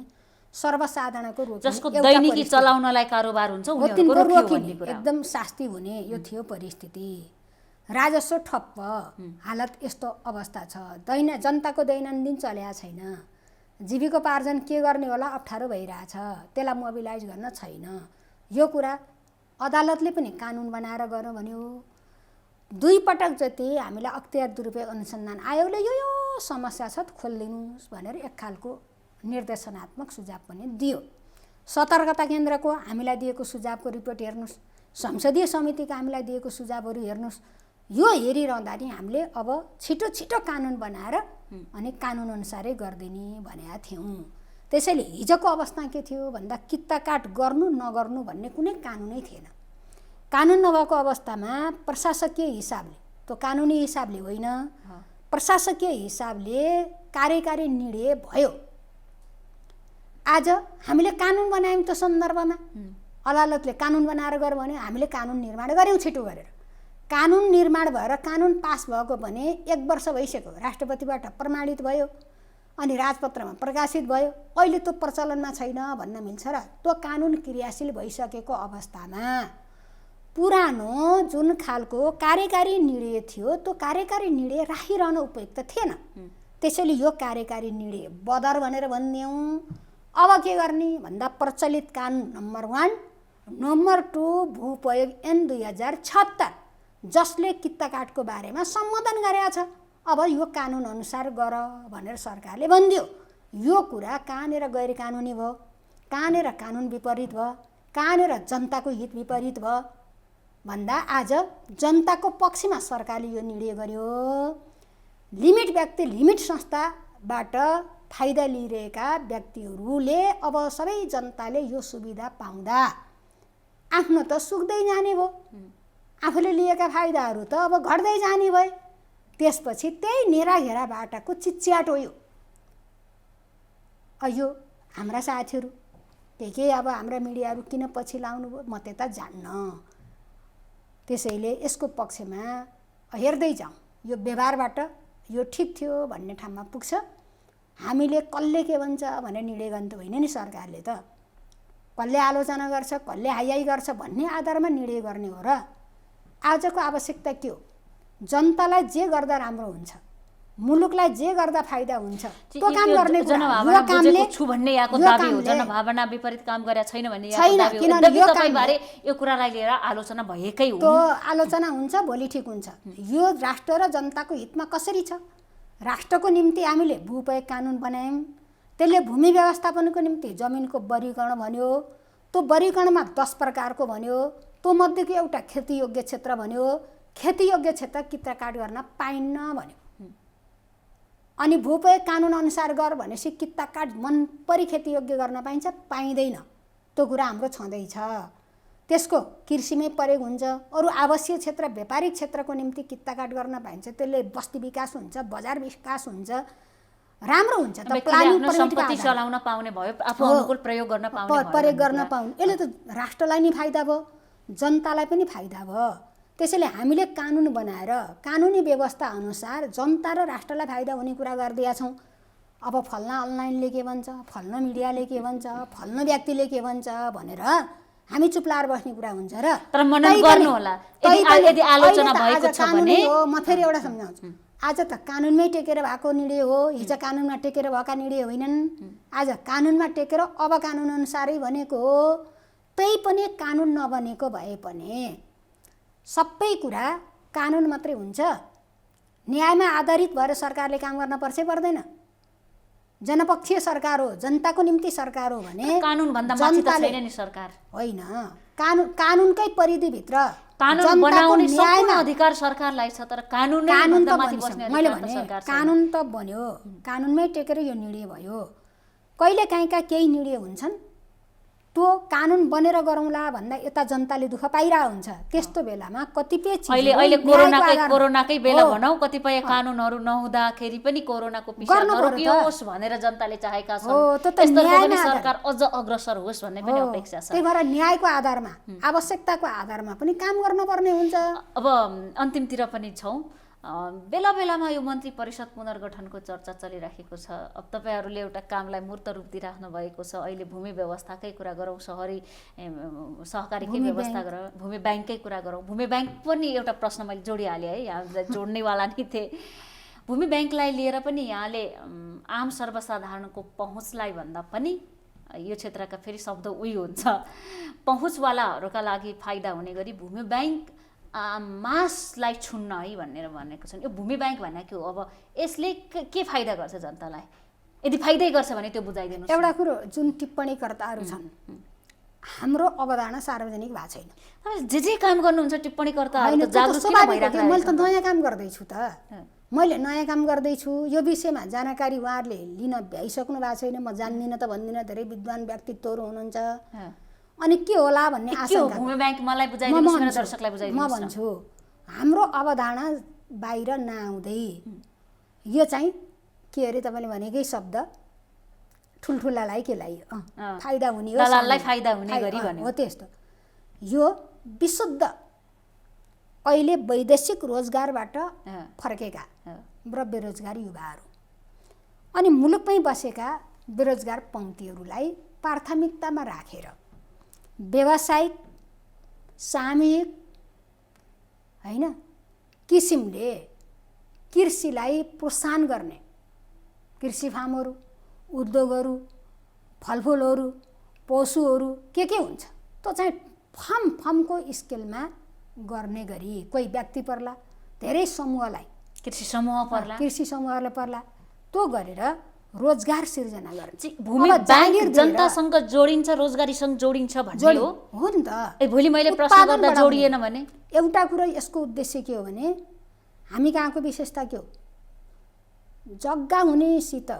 सर्वसाधारणको रोकिने जसको दैनिकी चलाउनलाई कारोबार हुन्छ उनीहरुको रोकियो भन्ने कुरा एकदम शास्ति हुने यो थियो परिस्थिति। राजस्व ठप्प, हालत यस्तो अवस्था छ, जनताको दैनन्दिन चल्या छैन, जीविकोपार्जन के गर्ने होला अप्ठ्यारो भइरहेछ, त्यसलाई मोबिलाइज गर्न छैन। यो कुरा अदालतले पनि कानुन बनाएर गर्नु भन्यो। 2 पटक जति हामीलाई अख्तियार दुरुपयोग अनुसन्धान आयोगले यो समस्या छ खोलिदिनुहोस् भनेर एक खालको निर्देशनात्मक सुझाव पनि दियो। सतर्कता केन्द्रको हामीलाई दिएको सुझावको रिपोर्ट हेर्नुहोस्, संसदीय समितिको हामीलाई दिएको सुझावहरू हेर्नुहोस्। यो हेरिरहँदा नि हामीले अब छिटो छिटो कानुन बनाएर अनि कानुन अनुसारै गरिदिने भनेका थियौँ। त्यसैले हिजोको अवस्था के थियो भन्दा कित्ताकाट गर्नु नगर्नु भन्ने कुनै कानुनै थिएन। कानुन नभएको अवस्थामा प्रशासकीय हिसाबले, त्यो कानुनी हिसाबले होइन, प्रशासकीय हिसाबले कार्यकारी निर्णय भयो। आज हामीले कानुन बनायौँ त्यो सन्दर्भमा, अदालतले कानुन बनाएर गर भन्यो, हामीले कानुन निर्माण गऱ्यौँ छिटो गरेर। कानुन निर्माण भएर कानुन पास भएको भने 1 वर्ष भइसक्यो, राष्ट्रपतिबाट प्रमाणित भयो अनि राजपत्रमा प्रकाशित भयो। अहिले त्यो प्रचलनमा छैन भन्न मिल्छ र? त्यो कानुन क्रियाशील भइसकेको अवस्थामा पुरानो जुन खालको कार्यकारी निर्णय थियो त्यो कार्यकारी निर्णय राखिरहन उपयुक्त थिएन। त्यसैले यो कार्यकारी निर्णय बदर भनेर भनिदियौँ। अब के गर्ने भन्दा प्रचलित कानुन नम्बर 1, नम्बर 2 भूप्रयोग ऐन 2076 जसले कित्ताकाटको बारेमा सम्बोधन गरेको छ, अब यो कानुन अनुसार गर भनेर सरकारले भनिदियो। यो कुरा कहाँनिर गैर कानुनी भयो, कहाँनिर कानुन विपरीत भयो, कहाँनिर जनताको हित विपरीत भयो भन्दा आज जनताको पक्षमा सरकारले यो निर्णय गर्यो। लिमिट व्यक्ति, लिमिट संस्थाबाट फाइदा लिइरहेका व्यक्तिहरूले अब सबै जनताले यो सुविधा पाउँदा आफ्नो त सुक्दै जाने भयो, आफूले लिएका फाइदाहरू त अब घट्दै जाने भए। त्यसपछि त्यही नेराघेरा बाटाको चिच्याट हो यो। यो हाम्रा साथीहरू के अब हाम्रा मिडियाहरू किन पछि लाउनु भयो म त्यता जान्न। त्यसैले यसको पक्षमा हेर्दै जाउँ, यो व्यवहारबाट यो ठिक थियो भन्ने ठाउँमा पुग्छ। हामीले कसले के भन्छ भनेर निर्णय गर्नु त होइन नि सरकारले त, कसले आलोचना गर्छ कसले हाइहाइ गर्छ भन्ने आधारमा निर्णय गर्ने हो र। आजको आवश्यकता के हो? जनतालाई जे गर्दा राम्रो हुन्छ, मुलुकलाई जे गर्दा फाइदा हुन्छ त्यो काम गर्ने कुरा। जनभावना बुझेको छु भन्ने यहाँको दाबी हो, जनभावना विपरीत काम गरेका छैन भन्ने यहाँको दाबी हो। यद्यपि तपाईबारे यो कुरालाई लिएर आलोचना भएकै हो। त्यो आलोचना हुन्छ, भोलि ठिक हुन्छ। यो राष्ट्र र जनताको हितमा कसरी छ? राष्ट्रको निम्ति हामीले भूप्रयोग कानुन बनायौँ, त्यसले भूमि व्यवस्थापनको निम्ति जमिनको वर्गीकरण भन्यो, त्यो वर्गीकरणमा 10 प्रकारको भन्यो, त्यो मध्येको एउटा खेतीयोग्य क्षेत्र भन्यो, खेतीयोग्य क्षेत्र कित्ताकाट गर्न पाइन्न भन्यो। अनि भूप्रयोग कानुन अनुसार गर भनेपछि कित्ताकाट मन परी खेतीयोग्य गर्न पाइन्छ पाइँदैन, त्यो कुरा हाम्रो छँदैछ। त्यसको कृषिमै प्रयोग हुन्छ, अरू आवश्यक क्षेत्र व्यापारिक क्षेत्रको निम्ति कित्ताकाट गर्न पाइन्छ, त्यसले बस्ती विकास हुन्छ, बजार विकास हुन्छ, राम्रो हुन्छ। त प्लानिङ सम्पत्ति चलाउन पाउने भयो, आफू अनुकूल प्रयोग गर्न पाउने, यसले त राष्ट्रलाई नि फाइदा भयो, जनतालाई पनि फाइदा भयो। त्यसैले हामीले कानुन बनाएर कानुनी व्यवस्था अनुसार जनता र राष्ट्रलाई फाइदा हुने कुरा गरिदिएका छौँ। अब फल्ना अनलाइनले के भन्छ, फल्ना मिडियाले के भन्छ, फल्ना व्यक्तिले के भन्छ भनेर हामी चुप लाएर बस्ने कुरा हुन्छ र। तर मनन गर्नु होला यदि आलोचना भएको छ भने। म फेरि एउटा सम्झाउँछु, आज त कानुनमै टेकेर भएको निर्णय हो, हिजो कानुनमा टेकेर भएका निर्णय होइनन्। आज कानुनमा टेकेर अब कानुन अनुसारै भनेको हो। त्यही पनि कानुन नबनेको भए पनि सबै कुरा कानुन मात्रै हुन्छ, न्यायमा आधारित भएर सरकारले काम गर्न पर्छ पर्दैन? जनपक्षीय सरकार हो, जनताको निम्ति सरकार हो भने कानुन भन्दा माथि त छैन नि सरकार। होइन, कानुनकै परिधिभित्र कानुन बनाउने सम्पूर्ण अधिकार सरकारलाई छ, तर कानुन भन्दा माथि बस्ने मैले अधिकार त सरकार छैन। कानुन त बन्यो, कानुनमै टेकेर यो निर्णय भयो। कहिले काहीँका केही निर्णय हुन्छन् त्यो कानुन बनेर गरौँला भन्दा यता जनताले दुःख पाइरहेको हुन्छ। त्यस्तो बेलामा कतिपय अहिले कोरोनाकै बेला भनौँ, कतिपय कानुनहरू नहुँदाखेरि पनि कोरोनाको पिछा नरोकियोस् भनेर जनताले चाहेका छन्। सरकार अझ अग्रसर होस् भन्ने पनि अपेक्षा छ। त्यही भएर न्यायको आधारमा, आवश्यकताको आधारमा पनि काम गर्नुपर्ने हुन्छ। अब अन्तिमतिर पनि छौँ। बेला बेलामा यो मन्त्री परिषद पुनर्गठनको चर्चा चलिराखेको छ। अब तपाईँहरूले एउटा कामलाई मूर्त रूप दिइराख्नु भएको छ। अहिले भूमि व्यवस्थाकै कुरा गरौँ, सहकारीकै व्यवस्था गरौँ, भूमि ब्याङ्ककै कुरा गरौँ। भूमि ब्याङ्क पनि एउटा प्रश्न मैले जोडिहालेँ है, यहाँ जोड्नेवाला नै थिएँ। भूमि ब्याङ्कलाई लिएर पनि यहाँले आम सर्वसाधारणको पहुँचलाई भन्दा पनि यो क्षेत्रका फेरि शब्द उही हुन्छ, पहुँचवालाहरूका लागि फाइदा हुने गरी भूमि ब्याङ्क मासलाई छुन्न है भनेर भनेको छन्। यो भूमि ब्याङ्क भने के हो? अब यसले के फाइदा गर्छ जनतालाई? यदि फाइदै गर्छ भने त्यो बुझाइदिनु। एउटा कुरो, जुन टिप्पणीकर्ताहरू छन्, हाम्रो अवधारणा सार्वजनिक भएको छैन। जे काम गर्नुहुन्छ टिप्पणीकर्ताहरू जागरुक किन भइराख्नु? मैले त नयाँ काम गर्दैछु त, मैले नयाँ काम गर्दैछु। यो विषयमा जानकारी उहाँहरूले लिन भ्याइसक्नु भएको छैन। म जान्दिनँ त भन्दिनँ, धेरै विद्वान व्यक्तित्वहरू हुनुहुन्छ। अनि के होला भन्ने आशंका। भूमि ब्याङ्क मलाई बुझाइदिनुस्, मेरो दर्शकलाई बुझाइदिनुस्। म भन्छु, हाम्रो अवधारणा बाहिर नआउँदै यो चाहिँ के अरे तपाईँले भनेकै शब्द ठुल्ठुलालाई केलाई फाइदा हुने हो, दलाललाई फाइदा हुने गरी भन्यो हो। त्यस्तो यो विशुद्ध अहिले वैदेशिक रोजगारबाट फर्केका र बेरोजगार युवाहरू अनि मुलुकमै बसेका बेरोजगार पङ्क्तिहरूलाई प्राथमिकतामा राखेर व्यावसायिक सामूहिक हैन किसिमले कृषिलाई प्रोत्साहन गर्ने, कृषि फार्महरू, उद्योगहरू, फलफुलहरू, पशुहरू के हुन्छ त्यो चाहिँ फर्मको स्केलमा गर्ने गरी कोही व्यक्ति पर्ला, धेरै समूहलाई, कृषि समूहलाई पर्ला, त्यो गरेर रोजगार सिर्जना गर्ने। भूमि ब्याङ्क जनतासँग जोडिन्छ, रोजगारीसँग जोडिन्छ भन्ने हो नि त। भोलि मैले प्रश्न गर्दा जोडिएन भने एउटा कुरा यसको उद्देश्य के हो भने हामी कहाँको विशेषता के हो? जग्गा हुनेसित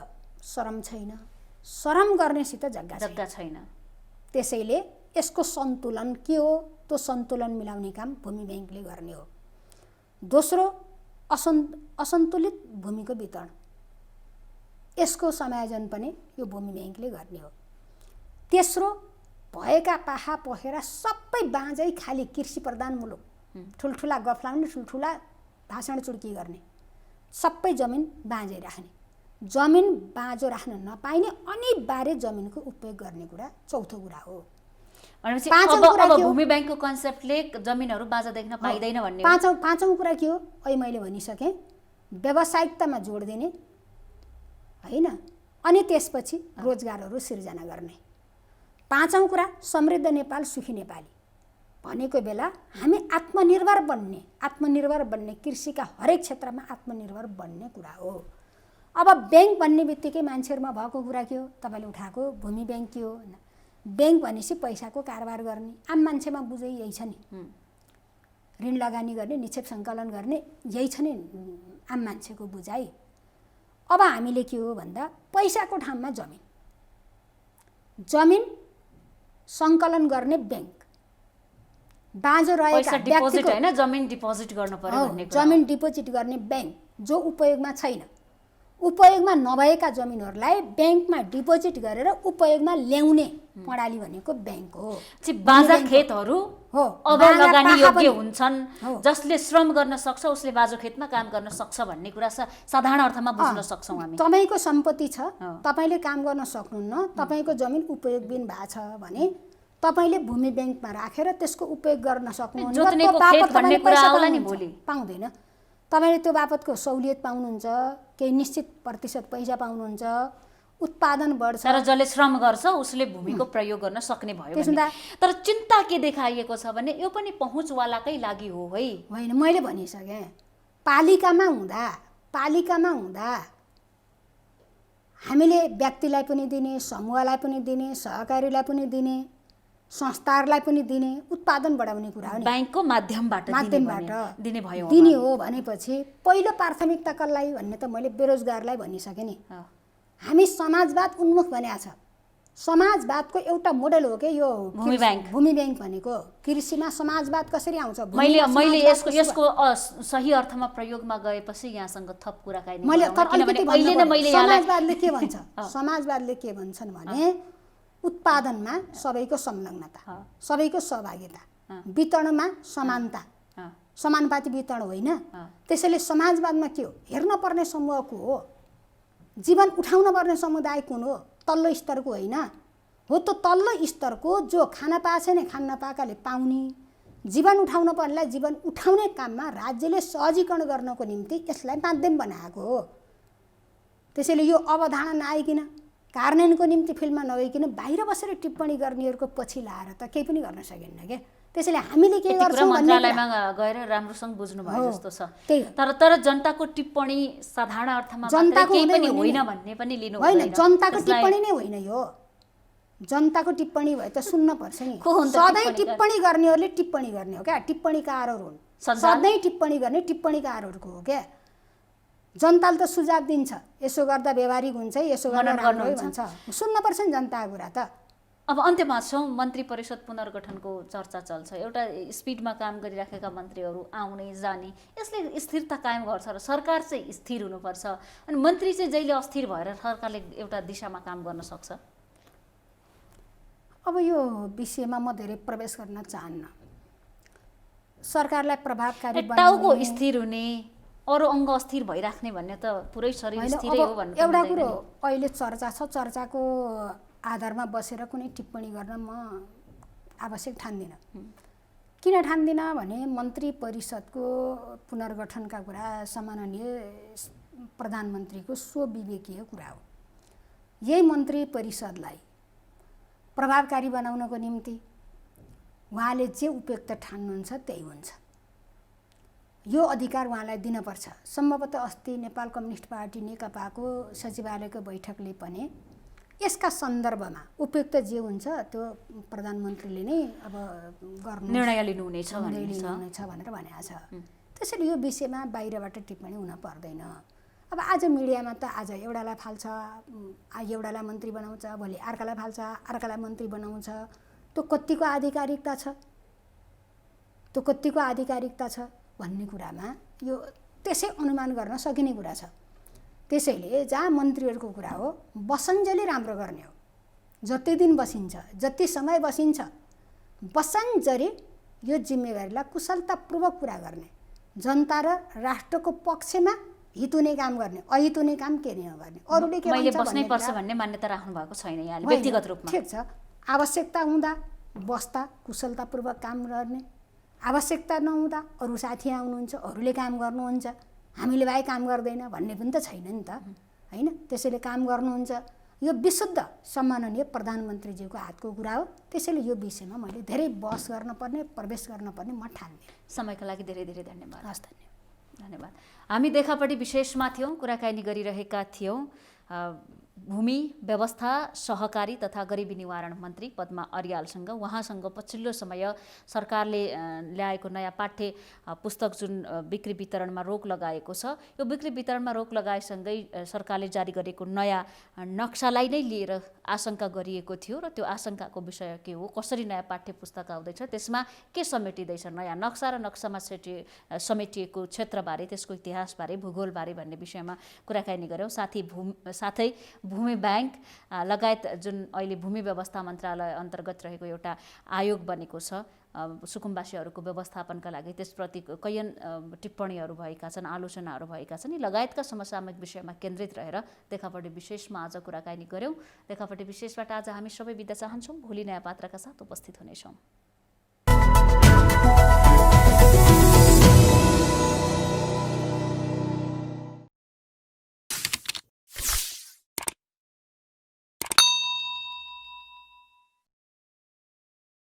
शरम छैन, शरम गर्नेसित जग्गा छैन। त्यसैले यसको सन्तुलन के हो? त्यो सन्तुलन मिलाउने काम भूमि ब्याङ्कले गर्ने हो। दोस्रो, असन्तुलित भूमिको वितरण, यसको समायोजन पनि यो भूमि ब्याङ्कले गर्ने हो। तेस्रो, भएका पाखा पखेरा सबै बाँझै खाली कृषि प्रधान मुलुक, ठुल्ठुला गफ लाउने, ठुल्ठुला भाषण चुड्की गर्ने, सबै जमिन बाँझै राख्ने, जमिन बाँझो राख्न नपाइने अनिवार्य जमिनको उपयोग गर्ने कुरा चौथो कुरा हो। अब भूमि ब्याङ्कको कन्सेप्टले जमिनहरू बाँझा देख्न पाइँदैन भन्ने। पाँचौँ कुरा के हो? अहिले मैले भनिसकेँ, व्यावसायिकतामा जोड दिने हैन, अनि त्यसपछि रोजगारहरू सिर्जना गर्ने। पाँचौँ कुरा, समृद्ध नेपाल सुखी नेपाली भनेको बेला हामी आत्मनिर्भर बन्ने कृषिका हरेक क्षेत्रमा आत्मनिर्भर बन्ने कुरा हो। अब ब्याङ्क भन्ने बित्तिकै मान्छेहरूमा भएको कुरा के हो? तपाईँले उठाएको भूमि ब्याङ्क के हो? ब्याङ्क भनेपछि पैसाको कारोबार गर्ने, आम मान्छेमा बुझै यही छ नि। ऋण लगानी गर्ने, निक्षेप सङ्कलन गर्ने, यही छ नि आम मान्छेको बुझाइ। अब हामीले के हो भन्दा पैसाको ठाउँमा जमिन सङ्कलन गर्ने ब्याङ्क, बाँझो रहेका डिपोजिट हैन, जमिन डिपोजिट गर्नु पर्यो भन्ने कुरा। जमिन डिपोजिट गर्ने ब्याङ्क जो उपयोगमा छैन, उपयोगमा नभएका जमिनहरूलाई ब्याङ्कमा डिपोजिट गरेर उपयोगमा ल्याउने प्रणाली भनेको ब्याङ्क हो। बाँझा खेतहरू अब लगानी योग्य हुन्छन्, जसले श्रम गर्न सक्छ उसले बाँझो खेतमा काम गर्न सक्छ भन्ने कुरा साधारण अर्थमा बुझ्न सक्छौँ हामी। तपाईँको सम्पत्ति छ, तपाईँले काम गर्न सक्नुहुन्न, तपाईँको जमिन उपयोगबिन भएको छ भने तपाईँले भूमि ब्याङ्कमा राखेर त्यसको उपयोग गर्न सक्नुहुन्छ। पाउँदैन, तपाईँले त्यो बापतको सहुलियत पाउनुहुन्छ, केही निश्चित प्रतिशत पैसा पाउनुहुन्छ, उत्पादन बढ्छ। तर जसले श्रम गर्छ उसले भूमिको प्रयोग गर्न सक्ने भयो भने। तर चिन्ता के देखाइएको छ भने यो पनि पहुँचवालाकै लागि हो है। होइन, मैले भनिसकेँ, पालिकामा हुँदा हामीले व्यक्तिलाई पनि दिने, समूहलाई पनि दिने, सहकारीलाई पनि दिने, संस्थाहरूलाई पनि दिने, उत्पादन बढाउने कुरा हो नि। ब्याङ्कको माध्यमबाट दिने भयो दिने हो भनेपछि पहिलो प्राथमिकता कसलाई भन्ने त मैले बेरोजगारलाई भनिसकेँ नि। हामी समाजवाद उन्मुख भनेको छ, समाजवादको एउटा मोडल हो के यो भूमि ब्याङ्क भनेको। कृषिमा समाजवाद कसरी आउँछ? मैले यसको सही अर्थमा प्रयोगमा गएपछि यहाँसँग थप कुराकानी समाजवादले के भन्छ? समाजवादले के भन्छन् भने उत्पादनमा सबैको संलग्नता, सबैको सहभागिता, वितरणमा समानता, समानुपाती वितरण होइन। त्यसैले समाजवादमा के हो? हेर्न पर्ने समूहको हो, जीवन उठाउन पर्ने समुदाय कुन हो? तल्लो स्तरको होइन हो। त तल्लो स्तरको जो खान पाएको छैन, खान नपाएकाले पाउने, जीवन उठाउन पर्नेलाई जीवन उठाउने काममा राज्यले सहजीकरण गर्नको निम्ति यसलाई माध्यम बनाएको हो। त्यसैले यो अवधारणा नआइकन, कार्यान्वयनको निम्ति फिल्डमा नगइकन बाहिर बसेर टिप्पणी गर्नेहरूको पछि लाएर त केही पनि गर्न सकिन्न के। त्यसैले हामीले के गर्छौँ? मन्त्रालयमा गएर राम्रोसँग बुझ्नु भयो जस्तो छ। तर जनताको टिप्पणी साधारण अर्थमा जनताको केही पनि होइन भन्ने पनि लिनु होइन। जनताको टिप्पणी नै होइन यो। जनताको टिप्पणी भए त सुन्न पर्छ नि। सधैँ टिप्पणी गर्नेहरूले टिप्पणी गर्ने हो क्या, टिप्पणीकारहरू हुन्। सधैँ टिप्पणी गर्ने टिप्पणीकारहरूको हो क्या। जनताले त सुझाव दिन्छ, यसो गर्दा व्यवहारिक हुन्छ, यसो गर्दा राम्रो हुन्छ, सुन्न पर्छ नि जनताको कुरा त। अब अन्त्यमा छौँ, मन्त्री परिषद पुनर्गठनको चर्चा चल्छ। एउटा स्पिडमा काम गरिराखेका मन्त्रीहरू आउने जाने, यसले स्थिरता कायम गर्छ र सरकार चाहिँ स्थिर हुनुपर्छ। अनि मन्त्री चाहिँ जहिले अस्थिर भएर सरकारले एउटा दिशामा काम गर्न सक्छ। अब यो विषयमा म धेरै प्रवेश गर्न चाहन्न। सरकारलाई प्रभावकारी टाउको स्थिर हुने, अरू अङ्ग अस्थिर भइराख्ने भन्ने त पुरै शरीर स्थिरै हो भन्नु एउटा कुरो अहिले चर्चा छ। चर्चाको आधारमा बसेर कुनै टिप्पणी गर्न म आवश्यक ठान्दिनँ। किन ठान्दिनँ भने मन्त्री परिषदको पुनर्गठनका कुरा सम्माननीय प्रधानमन्त्रीको स्वविवेकीय कुरा हो। यही मन्त्री परिषदलाई प्रभावकारी बनाउनको निम्ति उहाँले जे उपयुक्त ठान्नुहुन्छ त्यही हुन्छ। यो अधिकार उहाँलाई दिनपर्छ। सम्भवतः अस्ति नेपाल कम्युनिस्ट पार्टी नेकपाको सचिवालयको बैठकले पनि यसका सन्दर्भमा उपयुक्त जे हुन्छ त्यो प्रधानमन्त्रीले नै अब गर्नु निर्णय लिनुहुनेछ भनेर भनेको छ। त्यसैले यो विषयमा बाहिरबाट टिप्पणी हुन पर्दैन। अब आज मिडियामा त आज एउटालाई फाल्छ, एउटालाई मन्त्री बनाउँछ, भोलि अर्कालाई फाल्छ, अर्कालाई मन्त्री बनाउँछ। त्यो कतिको आधिकारिकता छ, त्यो कतिको आधिकारिकता छ भन्ने कुरामा यो त्यसै अनुमान गर्न सकिने कुरा छ। त्यसैले जहाँ मन्त्रीहरूको कुरा हो, बसन्जली राम्रो गर्ने हो। जति दिन बसिन्छ, जति समय बसिन्छ, बसन्जरी यो जिम्मेवारीलाई कुशलतापूर्वक पुरा गर्ने, जनता र राष्ट्रको पक्षमा हित हुने काम गर्ने, अहित हुने काम के नगर्ने। अरूले के मैले बस्नै पर्छ भन्ने मान्यता राख्नु भएको छैन यहाँले व्यक्तिगत रूपमा। ठिक छ, आवश्यकता हुँदा बस्दा कुशलतापूर्वक काम गर्ने, आवश्यकता नहुँदा अरू साथी आउनुहुन्छ, अरूले काम गर्नुहुन्छ, हामीले भाइ काम गर्दैन भन्ने पनि त छैन नि त, होइन? त्यसैले काम गर्नुहुन्छ। यो विशुद्ध सम्माननीय प्रधानमन्त्रीज्यूको हातको कुरा हो। त्यसैले यो विषयमा मैले धेरै बहस गर्नुपर्ने, प्रवेश गर्नुपर्ने म ठान्दिनँ। समयका लागि धेरै धेरै धन्यवाद। हस्, धन्यवाद। हामी देखापट्टि विशेषमा थियौँ, कुराकानी गरिरहेका थियौँ भूमि व्यवस्था सहकारी तथा गरिबी निवारण मन्त्री पद्मा अर्यालसँग। उहाँसँग पछिल्लो समय सरकारले ल्याएको नयाँ पाठ्य पुस्तक जुन बिक्री वितरणमा रोक लगाएको छ, यो बिक्री वितरणमा रोक लगाएसँगै सरकारले जारी गरेको नयाँ नक्सालाई नै लिएर आशंका गरिएको थियो र त्यो आशंकाको विषय के हो, कसरी नयाँ पाठ्य पुस्तक आउँदैछ, त्यसमा के समेटिँदैछ, नयाँ नक्सा र नक्सामा समेटिएको क्षेत्रबारे, त्यसको इतिहासबारे, भूगोलबारे भन्ने विषयमा कुराकानी गऱ्यौँ। साथै भूमि ब्याङ्क लगायत जुन अहिले भूमि व्यवस्था मन्त्रालय अन्तर्गत रहेको एउटा आयोग बनेको छ सुकुम्बासीहरूको व्यवस्थापनका लागि, त्यसप्रति कैयन टिप्पणीहरू भएका छन्, आलोचनाहरू भएका छन्। यी लगायतका समसामयिक विषयमा केन्द्रित रहेर देखापट्टि विशेषमा आज कुराकानी गऱ्यौँ। देखापट्टि विशेषबाट आज हामी सबै बिदा चाहन्छौँ। भोलि नयाँ पात्रका साथ उपस्थित हुनेछौँ।